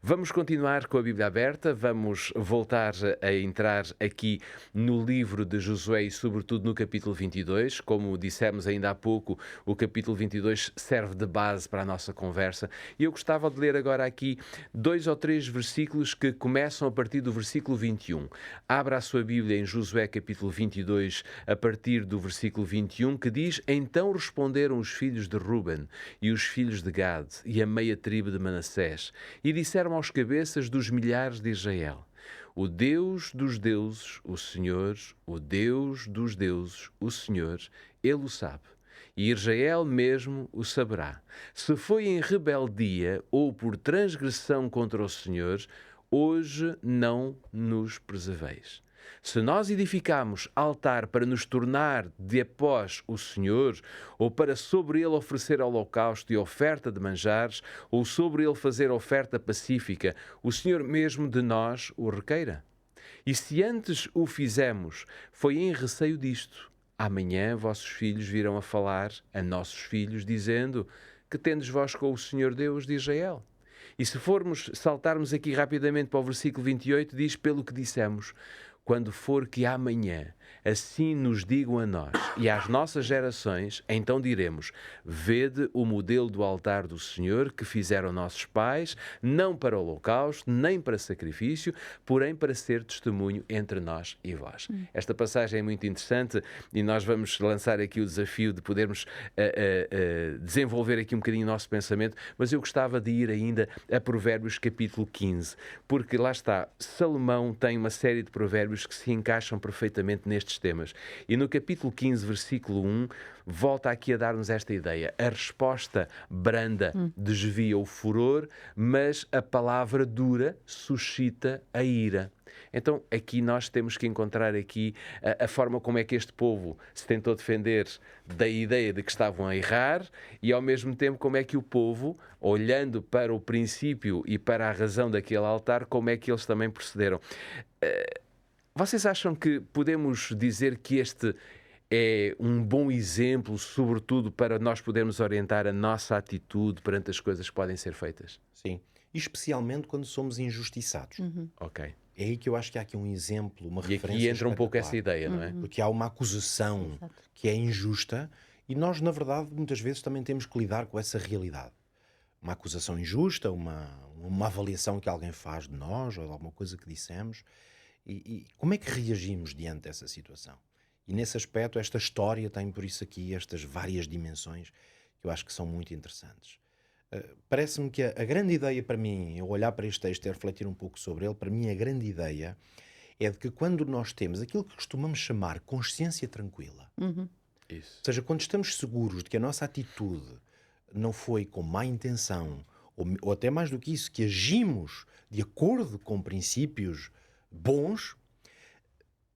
Vamos continuar com a Bíblia aberta, vamos voltar a entrar aqui no livro de Josué e sobretudo no capítulo 22. Como dissemos ainda há pouco, o capítulo 22 serve de base para a nossa conversa e eu gostava de ler agora aqui 2 ou 3 versículos que começam a partir do versículo 21. Abra a sua Bíblia em Josué capítulo 22 a partir do versículo 21 que diz: Então responderam os filhos de Ruben e os filhos de Gad e a meia tribo de Manassés e disseram aos cabeças dos milhares de Israel: O Deus dos deuses, o Senhor, o Deus dos deuses, o Senhor, Ele o sabe. E Israel mesmo o saberá. Se foi em rebeldia ou por transgressão contra o Senhor, hoje não nos preserveis. Se nós edificamos altar para nos tornar de após o Senhor, ou para sobre ele oferecer holocausto e oferta de manjares, ou sobre ele fazer oferta pacífica, o Senhor mesmo de nós o requeira. E se antes o fizemos, foi em receio disto. Amanhã vossos filhos virão a falar a nossos filhos, dizendo: Que tendes vós com o Senhor Deus de Israel? E se saltarmos aqui rapidamente para o versículo 28, diz: Pelo que dissemos, quando for que amanhã assim nos digam a nós e às nossas gerações, então diremos: vede o modelo do altar do Senhor que fizeram nossos pais, não para holocausto, nem para sacrifício, porém para ser testemunho entre nós e vós. Esta passagem é muito interessante e nós vamos lançar aqui o desafio de podermos desenvolver aqui um bocadinho o nosso pensamento, mas eu gostava de ir ainda a Provérbios capítulo 15, porque lá está, Salomão tem uma série de provérbios que se encaixam perfeitamente nestes temas. E no capítulo 15, versículo 1, volta aqui a dar-nos esta ideia. A resposta branda desvia o furor, mas a palavra dura suscita a ira. Então, aqui nós temos que encontrar aqui a forma como é que este povo se tentou defender da ideia de que estavam a errar e, ao mesmo tempo, como é que o povo, olhando para o princípio e para a razão daquele altar, como é que eles também procederam. Vocês acham que podemos dizer que este é um bom exemplo, sobretudo para nós podermos orientar a nossa atitude perante as coisas que podem ser feitas? Sim. E especialmente quando somos injustiçados. Ok. É aí que eu acho que há aqui um exemplo, uma E referência aqui entra um pouco essa espetacular. ideia, não é? Porque há uma acusação que é injusta e nós, na verdade, muitas vezes também temos que lidar com essa realidade. Uma acusação injusta, uma avaliação que alguém faz de nós ou de alguma coisa que dissemos. E como é que reagimos diante dessa situação? E nesse aspecto, esta história tem por isso aqui estas várias dimensões que eu acho que são muito interessantes. Parece-me que a grande ideia para mim, eu olhar para este texto e refletir um pouco sobre ele, para mim a grande ideia é de que quando nós temos aquilo que costumamos chamar consciência tranquila, Isso. ou seja, quando estamos seguros de que a nossa atitude não foi com má intenção, ou até mais do que isso, que agimos de acordo com princípios bons,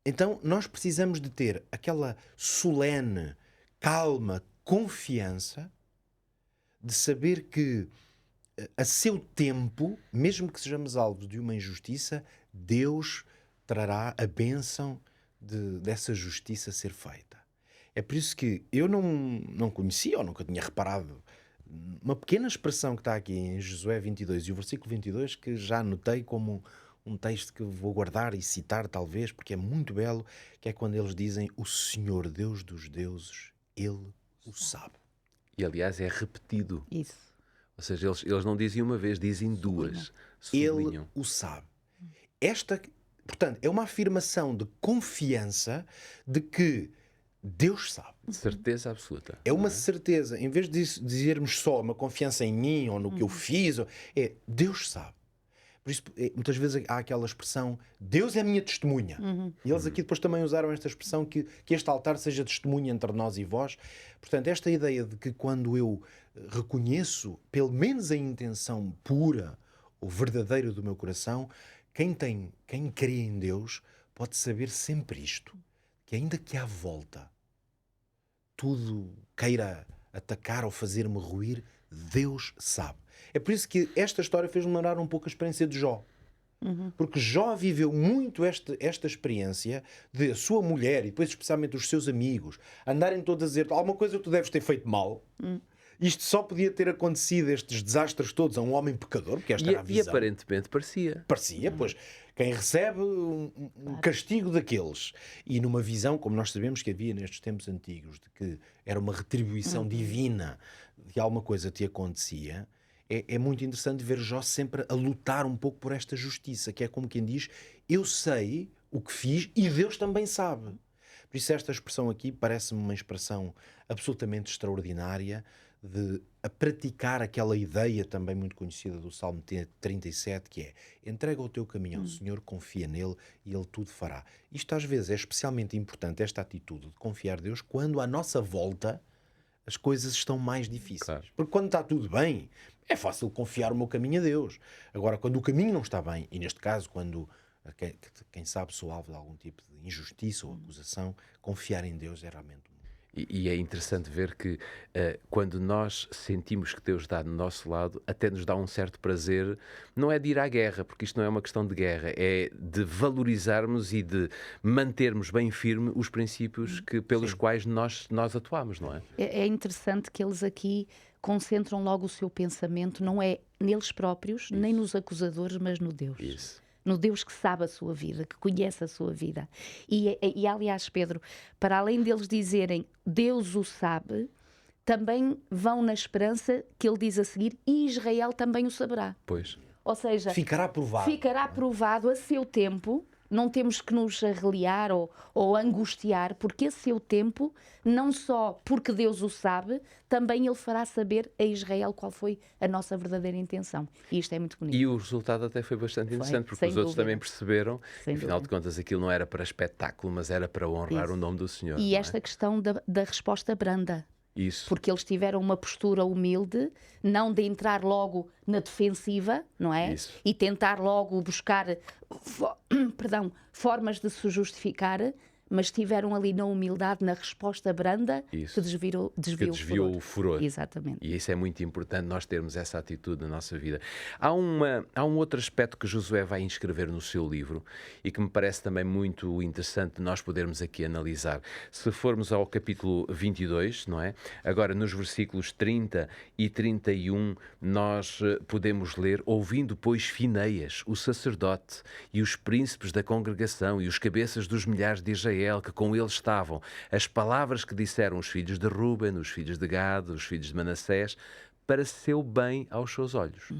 então nós precisamos de ter aquela solene, calma, confiança de saber que a seu tempo, mesmo que sejamos alvos de uma injustiça, Deus trará a bênção dessa justiça ser feita. É por isso que eu não conhecia ou nunca tinha reparado uma pequena expressão que está aqui em Josué 22 e o versículo 22 que já anotei como um texto que vou guardar e citar talvez, porque é muito belo, que é quando eles dizem: o Senhor Deus dos deuses, Ele o sabe. E aliás é repetido. Isso. Ou seja, eles não dizem uma vez, dizem duas. Ele Sublinham. o sabe. Portanto, é uma afirmação de confiança de que Deus sabe. Certeza absoluta. É uma certeza, em vez de dizermos só uma confiança em mim ou no que eu fiz, é Deus sabe. Por isso, muitas vezes há aquela expressão: Deus é a minha testemunha. E eles aqui depois também usaram esta expressão que este altar seja testemunha entre nós e vós. Portanto, esta ideia de que quando eu reconheço pelo menos a intenção pura ou verdadeira do meu coração, quem crê em Deus pode saber sempre isto, que ainda que à volta tudo queira atacar ou fazer-me ruir, Deus sabe. É por isso que esta história fez-me lembrar um pouco a experiência de Jó. Porque Jó viveu muito esta experiência de a sua mulher e depois especialmente os seus amigos andarem todos a dizer: alguma coisa tu deves ter feito mal. Isto só podia ter acontecido, estes desastres todos, a um homem pecador, porque esta era a E visão. aparentemente parecia. Parecia, pois, quem recebe um castigo daqueles, e numa visão, como nós sabemos que havia nestes tempos antigos, de que era uma retribuição divina de alguma coisa que te acontecia, é muito interessante ver Jó sempre a lutar um pouco por esta justiça, que é como quem diz: eu sei o que fiz e Deus também sabe. Por isso esta expressão aqui parece-me uma expressão absolutamente extraordinária de a praticar aquela ideia também muito conhecida do Salmo 37, que é: entrega o teu caminho ao Senhor, confia nele e ele tudo fará. Isto às vezes é especialmente importante, esta atitude de confiar em Deus, quando à nossa volta as coisas estão mais difíceis. Claro. Porque quando está tudo bem, é fácil confiar o meu caminho a Deus. Agora, quando o caminho não está bem, e neste caso, quando quem sabe sou alvo de algum tipo de injustiça ou acusação, confiar em Deus é realmente E é interessante ver que quando nós sentimos que Deus está do nosso lado, até nos dá um certo prazer, não é de ir à guerra, porque isto não é uma questão de guerra, é de valorizarmos e de mantermos bem firme os princípios pelos quais nós atuamos, não é? É interessante que eles aqui concentram logo o seu pensamento, não é neles próprios, nem nos acusadores, mas no Deus. Isso. No Deus que sabe a sua vida, que conhece a sua vida. E aliás, Pedro, para além deles dizerem Deus o sabe, também vão na esperança que ele diz a seguir: e Israel também o saberá. Pois. Ou seja, ficará provado a seu tempo. Não temos que nos arreliar ou angustiar, porque a seu tempo, não só porque Deus o sabe, também ele fará saber a Israel qual foi a nossa verdadeira intenção. E isto é muito bonito. E o resultado até foi bastante interessante, porque sem os outros dúvida. também perceberam, Sem afinal dúvida. de contas, aquilo não era para espetáculo, mas era para honrar Isso. o nome do Senhor. E não é? esta questão da resposta branda. Isso. Porque eles tiveram uma postura humilde, não de entrar logo na defensiva, não é? Isso. E tentar logo buscar formas de se justificar, mas estiveram ali na humildade, na resposta branda, Isso. que desviou Que desviou o furor. Exatamente. E isso é muito importante, nós termos essa atitude na nossa vida. Há um outro aspecto que Josué vai inscrever no seu livro e que me parece também muito interessante nós podermos aqui analisar. Se formos ao capítulo 22, não é? Agora, nos versículos 30 e 31, nós podemos ler: ouvindo, pois, Finéias, o sacerdote, e os príncipes da congregação e os cabeças dos milhares de Israel que com eles estavam, as palavras que disseram os filhos de Ruben, os filhos de Gad, os filhos de Manassés, pareceu bem aos seus olhos.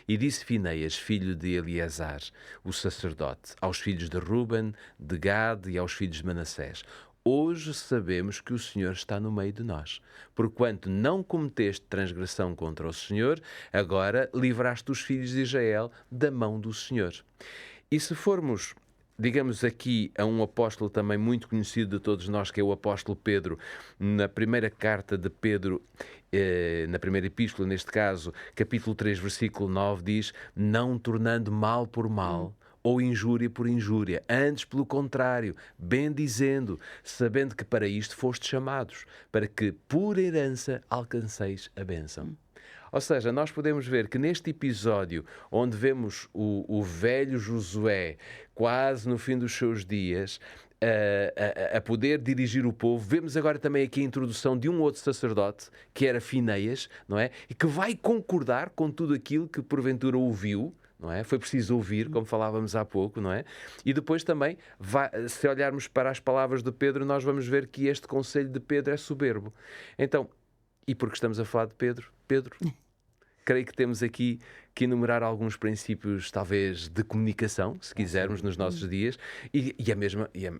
E disse Finéias, filho de Eleazar, o sacerdote, aos filhos de Ruben, de Gad e aos filhos de Manassés: hoje sabemos que o Senhor está no meio de nós. Porquanto não cometeste transgressão contra o Senhor, agora livraste os filhos de Israel da mão do Senhor. E se formos, digamos aqui, a um apóstolo também muito conhecido de todos nós, que é o apóstolo Pedro, na primeira carta de Pedro, na primeira epístola, neste caso, capítulo 3, versículo 9, diz: não tornando mal por mal, ou injúria por injúria, antes pelo contrário, bendizendo, sabendo que para isto fostes chamados, para que por herança alcanceis a bênção. Ou seja, nós podemos ver que neste episódio, onde vemos o velho Josué, quase no fim dos seus dias, a poder dirigir o povo, vemos agora também aqui a introdução de um outro sacerdote, que era Fineias, não é? E que vai concordar com tudo aquilo que porventura ouviu, não é? Foi preciso ouvir, como falávamos há pouco, não é? E depois também, se olharmos para as palavras de Pedro, nós vamos ver que este conselho de Pedro é soberbo. Então, e porque estamos a falar de Pedro, creio que temos aqui que enumerar alguns princípios, talvez, de comunicação, se quisermos, nos nossos dias, e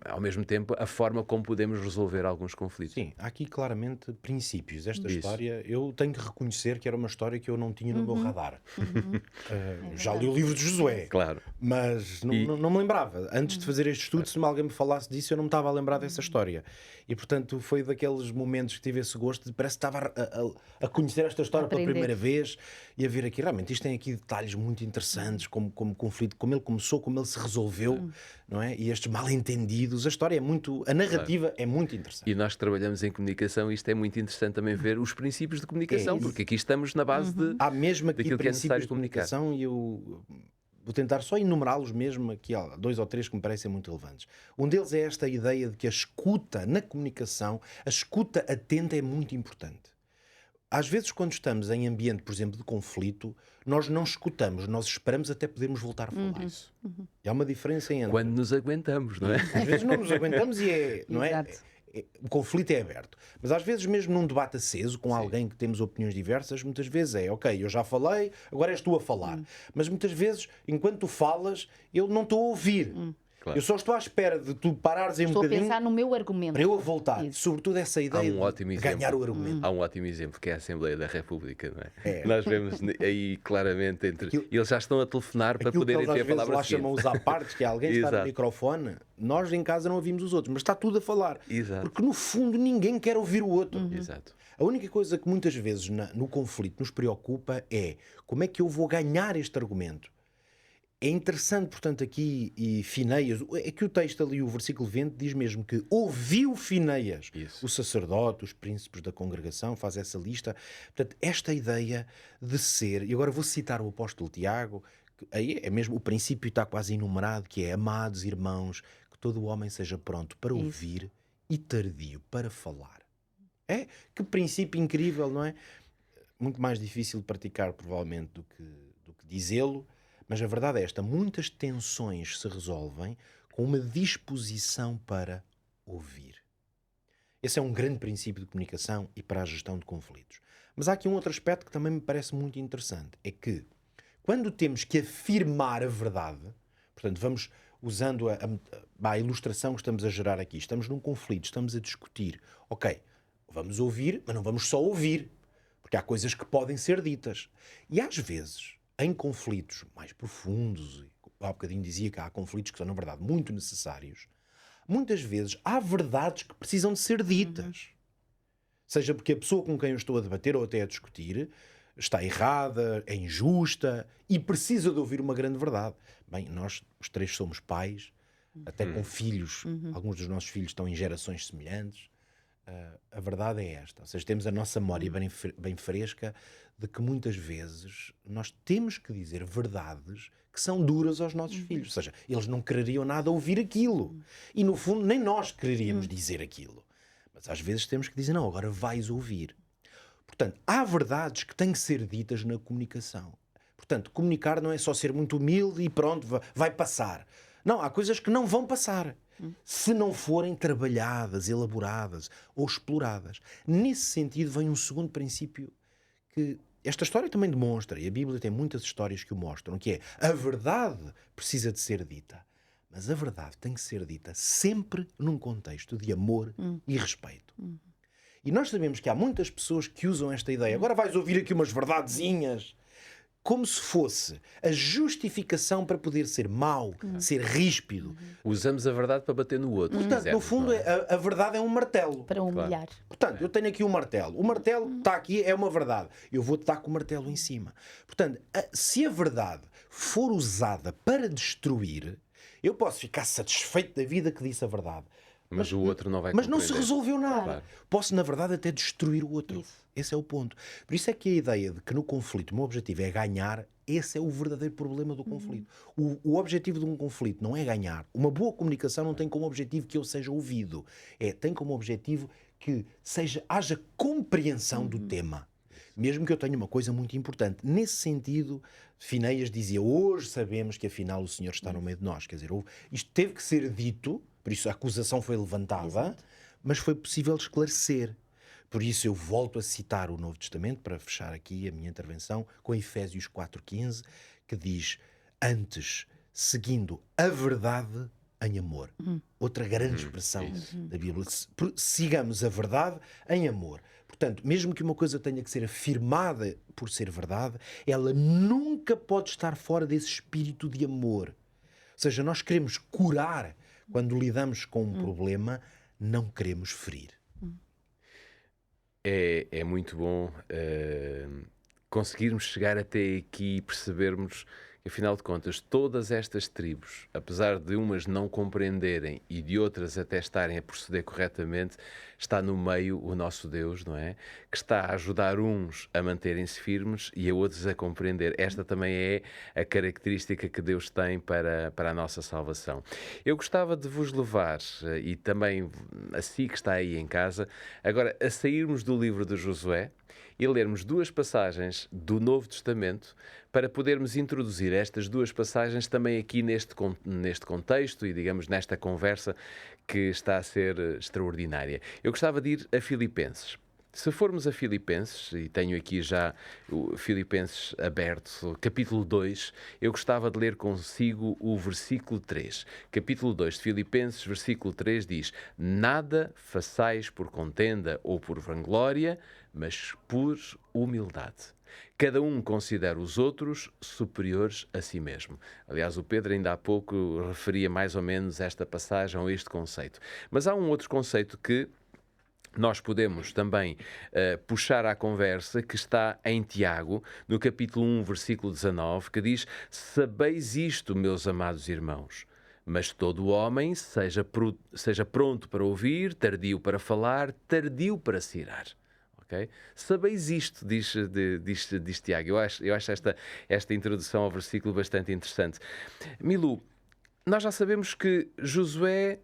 ao mesmo tempo a forma como podemos resolver alguns conflitos. Sim, há aqui claramente princípios. Esta história, eu tenho que reconhecer que era uma história que eu não tinha no meu radar. Já li o livro de Josué, Claro. mas não me lembrava. Antes de fazer este estudo, se alguém me falasse disso, eu não me estava a lembrar dessa história. E, portanto, foi daqueles momentos que tive esse gosto de parece que estava a conhecer esta história pela primeira vez e a ver aqui. Realmente, isto tem aqui detalhes muito interessantes, como conflito, como ele começou, como ele se resolveu, não é? E estes mal-entendidos. A história é muito... A narrativa é muito interessante. E nós que trabalhamos em comunicação, isto é muito interessante também ver os princípios de comunicação, porque aqui estamos na base Há mesmo aqui daquilo que é princípios necessário de comunicar. comunicação e eu vou tentar só enumerá-los mesmo, aqui há 2 ou 3 que me parecem muito relevantes. Um deles é esta ideia de que a escuta na comunicação, a escuta atenta é muito importante. Às vezes, quando estamos em ambiente, por exemplo, de conflito, nós não escutamos, nós esperamos até podermos voltar a falar. E há uma diferença entre... Quando nos aguentamos, não é? Às vezes não nos aguentamos e não é? O conflito é aberto. Mas às vezes mesmo num debate aceso com alguém que temos opiniões diversas, muitas vezes ok, eu já falei, agora és tu a falar. Mas muitas vezes, enquanto tu falas, eu não estou a ouvir. Claro. Eu só estou à espera de tu parares em um bocadinho... Estou a pensar no meu argumento. Para eu voltar. Isso. Sobretudo essa ideia de ganhar o argumento. Há um ótimo exemplo, que é a Assembleia da República, não é? Nós vemos aí claramente eles já estão a telefonar para poderem ter a palavra lá chamam os à partes, que é alguém que está no microfone. Nós em casa não ouvimos os outros, mas está tudo a falar. Exato. Porque no fundo ninguém quer ouvir o outro. Exato. A única coisa que muitas vezes no conflito nos preocupa é como é que eu vou ganhar este argumento. É interessante, portanto, aqui, e Fineias, é que o texto ali, o versículo 20, diz mesmo que ouviu Fineias, o sacerdote, os príncipes da congregação, faz essa lista. Portanto, esta ideia de ser, e agora vou citar o apóstolo Tiago, que aí é mesmo, o princípio está quase enumerado, que é: amados irmãos, que todo o homem seja pronto para ouvir e tardio para falar. Que princípio incrível, não é? Muito mais difícil de praticar, provavelmente, do que dizê-lo. Mas a verdade é esta: muitas tensões se resolvem com uma disposição para ouvir. Esse é um grande princípio de comunicação e para a gestão de conflitos. Mas há aqui um outro aspecto que também me parece muito interessante. É que, quando temos que afirmar a verdade, portanto, vamos usando a ilustração que estamos a gerar aqui, estamos num conflito, estamos a discutir. Ok, vamos ouvir, mas não vamos só ouvir, porque há coisas que podem ser ditas. E às vezes, em conflitos mais profundos, há bocadinho dizia que há conflitos que são, na verdade, muito necessários, muitas vezes há verdades que precisam de ser ditas. Seja porque a pessoa com quem eu estou a debater ou até a discutir está errada, é injusta e precisa de ouvir uma grande verdade. Bem, nós os 3 somos pais, até com filhos, alguns dos nossos filhos estão em gerações semelhantes. A verdade é esta, ou seja, temos a nossa memória bem fresca de que muitas vezes nós temos que dizer verdades que são duras aos nossos filhos, ou seja, eles não quereriam nada ouvir aquilo e no fundo nem nós quereríamos dizer aquilo, mas às vezes temos que dizer: não, agora vais ouvir. Portanto, há verdades que têm que ser ditas na comunicação. Portanto, comunicar não é só ser muito humilde e pronto, vai passar. Não, há coisas que não vão passar se não forem trabalhadas, elaboradas ou exploradas. Nesse sentido vem um segundo princípio que esta história também demonstra, e a Bíblia tem muitas histórias que o mostram, que é: a verdade precisa de ser dita, Mas a verdade tem que ser dita sempre num contexto de amor e respeito. E nós sabemos que há muitas pessoas que usam esta ideia. Agora vais ouvir aqui umas verdadezinhas. Como se fosse a justificação para poder ser mau, ser ríspido. Usamos a verdade para bater no outro. Portanto, no quisermos, fundo, não é? a verdade é um martelo. Para humilhar. Portanto, eu tenho aqui um martelo. O martelo está aqui, é uma verdade. Eu vou-te dar com o martelo em cima. Portanto, se a verdade for usada para destruir, eu posso ficar satisfeito da vida que disse a verdade. Mas o outro não vai Mas não se compreender. resolveu nada. Claro. Posso, na verdade, até destruir o outro. Isso. Esse é o ponto. Por isso é que a ideia de que no conflito o meu objetivo é ganhar, esse é o verdadeiro problema do conflito. O objetivo de um conflito não é ganhar. Uma boa comunicação não tem como objetivo que eu seja ouvido. Tem como objetivo que haja compreensão do tema. Mesmo que eu tenha uma coisa muito importante. Nesse sentido, Finéias dizia, hoje sabemos que afinal o Senhor está no meio de nós. Quer dizer, isto teve que ser dito, por isso a acusação foi levantada, mas foi possível esclarecer. Por isso eu volto a citar o Novo Testamento, para fechar aqui a minha intervenção, com Efésios 4,15, que diz, antes, seguindo a verdade em amor. Outra grande expressão da Bíblia. Sigamos a verdade em amor. Portanto, mesmo que uma coisa tenha que ser afirmada por ser verdade, ela nunca pode estar fora desse espírito de amor. Ou seja, nós queremos curar quando lidamos com um problema, não queremos ferir. É muito bom conseguirmos chegar até aqui e percebermos que, afinal de contas, todas estas tribos, apesar de umas não compreenderem e de outras até estarem a proceder corretamente, está no meio o nosso Deus, não é? Que está a ajudar uns a manterem-se firmes e a outros a compreender. Esta também é a característica que Deus tem para a nossa salvação. Eu gostava de vos levar, e também a si que está aí em casa, agora a sairmos do livro de Josué e lermos duas passagens do Novo Testamento para podermos introduzir estas duas passagens também aqui neste contexto e, digamos, nesta conversa que está a ser extraordinária. Eu gostava de ir a Filipenses. Se formos a Filipenses, e tenho aqui já o Filipenses aberto, capítulo 2, eu gostava de ler consigo o versículo 3. Capítulo 2 de Filipenses, versículo 3 diz: nada façais por contenda ou por vanglória, mas por humildade. Cada um considera os outros superiores a si mesmo. Aliás, o Pedro ainda há pouco referia mais ou menos esta passagem ou este conceito. Mas há um outro conceito que nós podemos também puxar à conversa, que está em Tiago, no capítulo 1, versículo 19, que diz: sabeis isto, meus amados irmãos, mas todo homem seja pronto para ouvir, tardio para falar, tardio para se irar. Okay? Sabeis isto, diz Tiago. Eu acho esta introdução ao versículo bastante interessante. Milu, nós já sabemos que Josué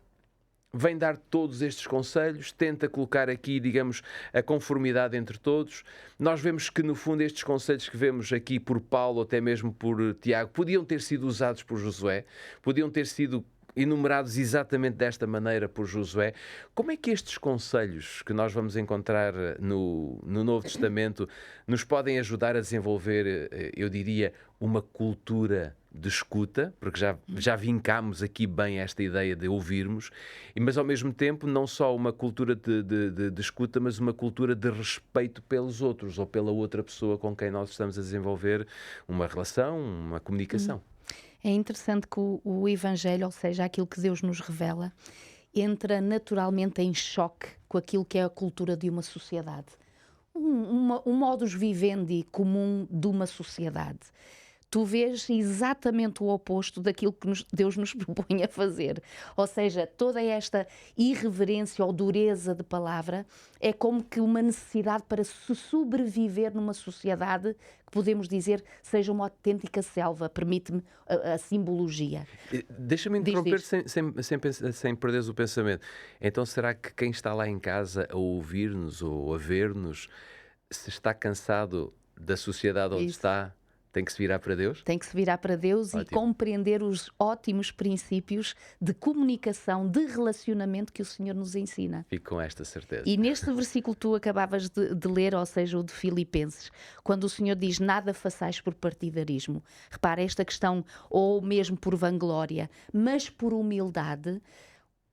vem dar todos estes conselhos, tenta colocar aqui, digamos, a conformidade entre todos. Nós vemos que, no fundo, estes conselhos que vemos aqui por Paulo, até mesmo por Tiago, podiam ter sido usados por Josué, podiam ter sido enumerados exatamente desta maneira por Josué. Como é que estes conselhos que nós vamos encontrar no Novo Testamento nos podem ajudar a desenvolver, eu diria, uma cultura de escuta, porque já vincámos aqui bem esta ideia de ouvirmos, mas ao mesmo tempo não só uma cultura de escuta, mas uma cultura de respeito pelos outros ou pela outra pessoa com quem nós estamos a desenvolver uma relação, uma comunicação. É interessante que o Evangelho, ou seja, aquilo que Deus nos revela, entra naturalmente em choque com aquilo que é a cultura de uma sociedade. Um modus vivendi comum de uma sociedade. Tu vês exatamente o oposto daquilo que Deus nos propõe a fazer. Ou seja, toda esta irreverência ou dureza de palavra é como que uma necessidade para se sobreviver numa sociedade que podemos dizer seja uma autêntica selva. Permite-me a simbologia. Deixa-me interromper Diz. sem perderes o pensamento. Então será que quem está lá em casa a ouvir-nos ou a ver-nos, se está cansado da sociedade onde Isso. está, Tem que se virar para Deus? Tem que se virar para Deus e compreender os ótimos princípios de comunicação, de relacionamento que o Senhor nos ensina. Fico com esta certeza. E neste versículo que tu acabavas de ler, ou seja, o de Filipenses, quando o Senhor diz nada façais por partidarismo, repara esta questão, ou mesmo por vanglória, mas por humildade.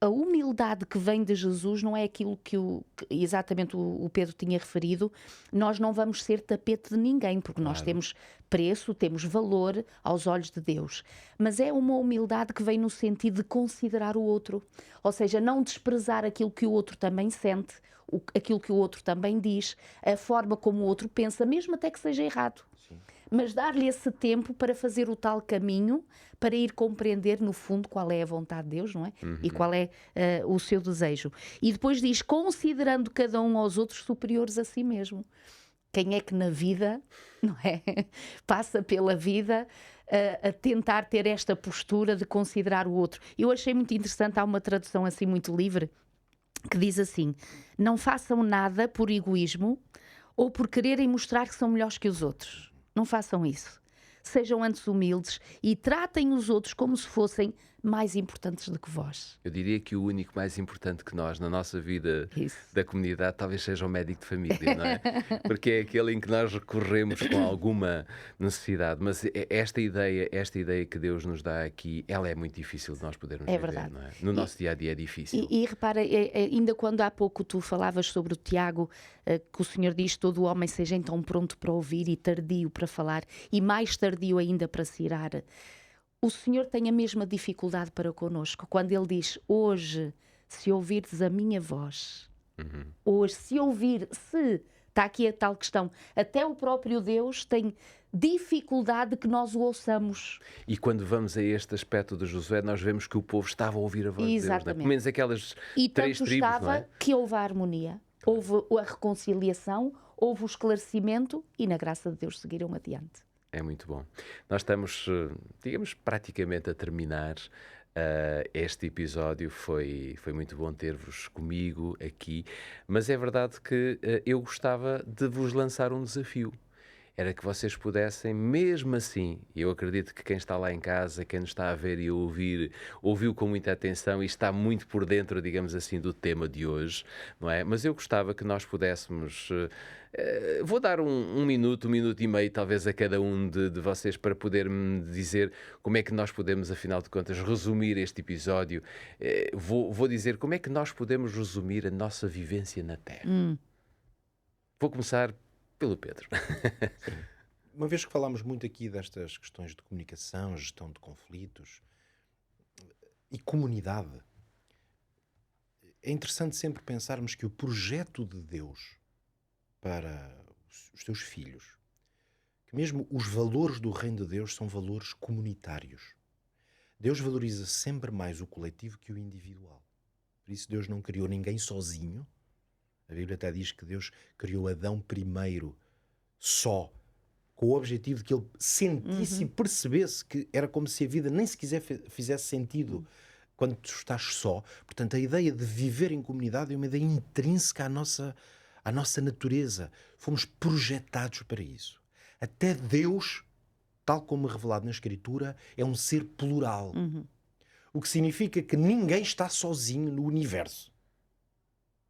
A humildade que vem de Jesus não é aquilo que exatamente o Pedro tinha referido. Nós não vamos ser tapete de ninguém, porque nós temos preço, temos valor aos olhos de Deus. Mas é uma humildade que vem no sentido de considerar o outro. Ou seja, não desprezar aquilo que o outro também sente, aquilo que o outro também diz, a forma como o outro pensa, mesmo até que seja errado. Sim. Mas dar-lhe esse tempo para fazer o tal caminho, para ir compreender, no fundo, qual é a vontade de Deus, não é? E qual é o seu desejo. E depois diz, considerando cada um aos outros superiores a si mesmo. Quem é que na vida, não é? Passa pela vida a tentar ter esta postura de considerar o outro. Eu achei muito interessante, há uma tradução assim muito livre, que diz assim, não façam nada por egoísmo ou por quererem mostrar que são melhores que os outros. Não façam isso. Sejam antes humildes e tratem os outros como se fossem mais importantes do que vós. Eu diria que o único mais importante que nós, na nossa vida da comunidade, talvez seja o médico de família, não é? Porque é aquele em que nós recorremos com alguma necessidade. Mas esta ideia que Deus nos dá aqui, ela é muito difícil de nós podermos viver, verdade. não é? No nosso dia-a-dia é difícil. E repara, ainda quando há pouco tu falavas sobre o Tiago, que o Senhor diz, todo o homem seja então pronto para ouvir e tardio para falar, e mais tardio ainda para se irar. O Senhor tem a mesma dificuldade para connosco. Quando Ele diz, hoje, se ouvirdes a minha voz, hoje, se está aqui a tal questão, até o próprio Deus tem dificuldade que nós o ouçamos. E quando vamos a este aspecto de Josué, nós vemos que o povo estava a ouvir a voz de Deus, não é? Pelo menos aquelas três tribos, estava, não é? Que houve a harmonia, houve a reconciliação, houve o esclarecimento e na graça de Deus seguiram adiante. É muito bom. Nós estamos, digamos, praticamente a terminar este episódio. Foi muito bom ter-vos comigo aqui, mas é verdade que eu gostava de vos lançar um desafio. Era que vocês pudessem, mesmo assim, e eu acredito que quem está lá em casa, quem nos está a ver e a ouvir, ouviu com muita atenção e está muito por dentro, digamos assim, do tema de hoje, não é? Mas eu gostava que nós pudéssemos... vou dar um minuto e meio, talvez, a cada um de vocês para poder-me dizer como é que nós podemos, afinal de contas, resumir este episódio. Vou dizer como é que nós podemos resumir a nossa vivência na Terra. Vou começar pelo Pedro. Uma vez que falámos muito aqui destas questões de comunicação, gestão de conflitos e comunidade, é interessante sempre pensarmos que o projeto de Deus para os teus filhos, que mesmo os valores do reino de Deus são valores comunitários. Deus valoriza sempre mais o coletivo que o individual. Por isso Deus não criou ninguém sozinho. A Bíblia até diz que Deus criou Adão primeiro só, com o objetivo de que ele sentisse e percebesse que era como se a vida nem se quiser fizesse sentido quando tu estás só. Portanto, a ideia de viver em comunidade é uma ideia intrínseca à nossa natureza. Fomos projetados para isso. Até Deus, tal como revelado na Escritura, é um ser plural. O que significa que ninguém está sozinho no universo.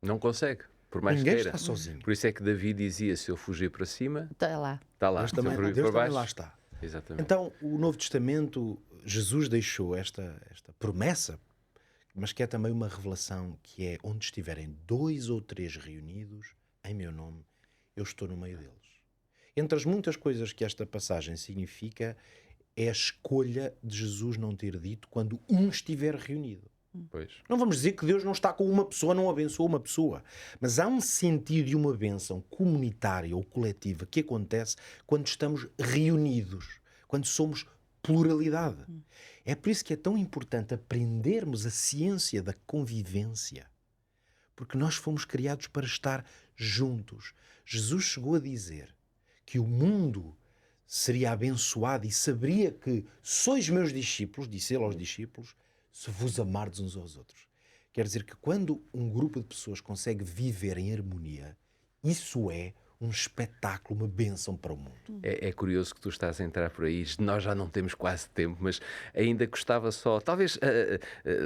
Não consegue. Por mais Ninguém queira. está sozinho. Por isso é que Davi dizia, se eu fugir para cima... Está lá. Está lá. Deus Se eu também, fugir Deus para também baixo, lá está. Exatamente. Então, o Novo Testamento, Jesus deixou esta promessa, mas que é também uma revelação, que é onde estiverem 2 ou 3 reunidos, em meu nome, eu estou no meio deles. Entre as muitas coisas que esta passagem significa, é a escolha de Jesus não ter dito quando um estiver reunido. Pois. Não vamos dizer que Deus não está com uma pessoa, não abençoa uma pessoa. Mas há um sentido de uma bênção comunitária ou coletiva que acontece quando estamos reunidos, quando somos pluralidade. É por isso que é tão importante aprendermos a ciência da convivência. Porque nós fomos criados para estar juntos. Jesus chegou a dizer que o mundo seria abençoado e saberia que sois meus discípulos, disse ele aos discípulos, se vos amardes uns aos outros. Quer dizer que quando um grupo de pessoas consegue viver em harmonia, isso é um espetáculo, uma bênção para o mundo. É curioso que tu estás a entrar por aí. Nós já não temos quase tempo, mas ainda gostava só, talvez,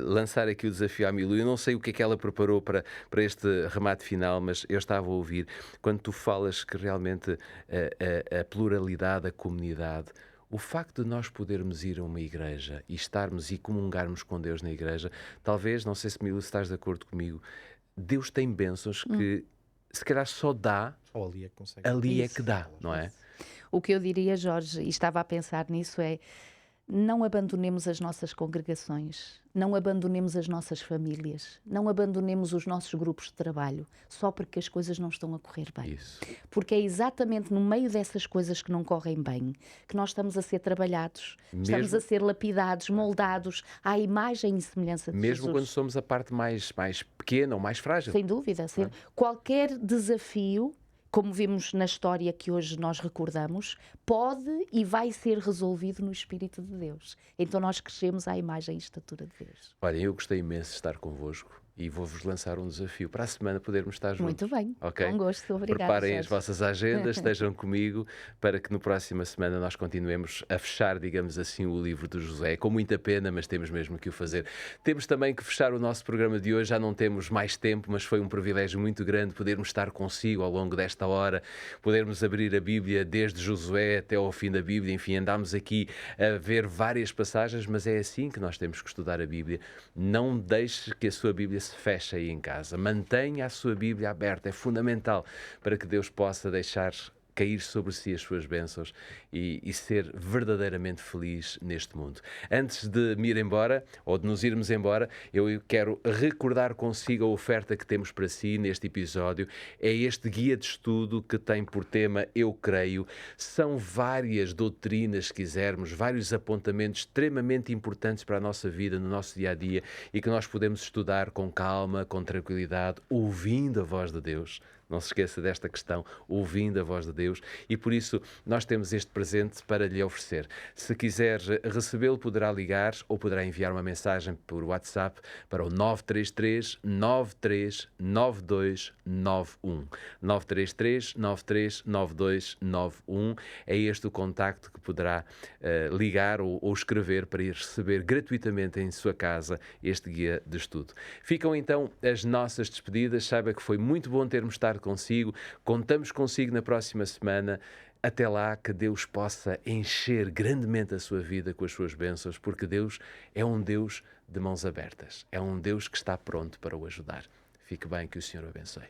lançar aqui o desafio à Milu. Eu não sei o que é que ela preparou para este remate final, mas eu estava a ouvir quando tu falas que realmente a pluralidade, a comunidade, o facto de nós podermos ir a uma igreja e estarmos e comungarmos com Deus na igreja, talvez, não sei se Milu, se estás de acordo comigo, Deus tem bênçãos que se calhar só dá, Só ali é que consegue. ali é Isso. que dá, não é? O que eu diria, Jorge, e estava a pensar nisso, é não abandonemos as nossas congregações, não abandonemos as nossas famílias, não abandonemos os nossos grupos de trabalho, só porque as coisas não estão a correr bem. Isso. Porque é exatamente no meio dessas coisas que não correm bem que nós estamos a ser trabalhados, estamos a ser lapidados, moldados à imagem e semelhança de Mesmo Jesus. quando somos a parte mais pequena ou mais frágil. Sem dúvida. Qualquer desafio, como vimos na história que hoje nós recordamos, pode e vai ser resolvido no Espírito de Deus. Então nós crescemos à imagem e estatura de Deus. Olhem, eu gostei imenso de estar convosco e vou-vos lançar um desafio para a semana podermos estar juntos. Muito bem, ok? com gosto, obrigada. Preparem Jorge. as vossas agendas, estejam comigo para que no próxima semana nós continuemos a fechar, digamos assim, o livro de Josué. Com muita pena, mas temos mesmo que o fazer. Temos também que fechar o nosso programa de hoje, já não temos mais tempo, mas foi um privilégio muito grande podermos estar consigo ao longo desta hora, podermos abrir a Bíblia desde Josué até ao fim da Bíblia, enfim, andámos aqui a ver várias passagens, mas é assim que nós temos que estudar a Bíblia. Não deixe que a sua Bíblia se feche aí em casa. Mantenha a sua Bíblia aberta. É fundamental para que Deus possa deixar cair sobre si as suas bênçãos e ser verdadeiramente feliz neste mundo. Antes de me ir embora, ou de nos irmos embora, eu quero recordar consigo a oferta que temos para si neste episódio. É este guia de estudo que tem por tema Eu Creio. São várias doutrinas, se quisermos, vários apontamentos extremamente importantes para a nossa vida, no nosso dia-a-dia, e que nós podemos estudar com calma, com tranquilidade, ouvindo a voz de Deus. Não se esqueça desta questão, ouvindo a voz de Deus, e por isso nós temos este presente para lhe oferecer. Se quiser recebê-lo, poderá ligar ou poderá enviar uma mensagem por WhatsApp para o 933 939291. 933 939291. É este o contacto que poderá ligar ou escrever para ir receber gratuitamente em sua casa este guia de estudo. Ficam então as nossas despedidas. Saiba que foi muito bom termos estado consigo. Contamos consigo na próxima semana. Até lá, que Deus possa encher grandemente a sua vida com as suas bênçãos, porque Deus é um Deus de mãos abertas. É um Deus que está pronto para o ajudar. Fique bem, que o Senhor o abençoe.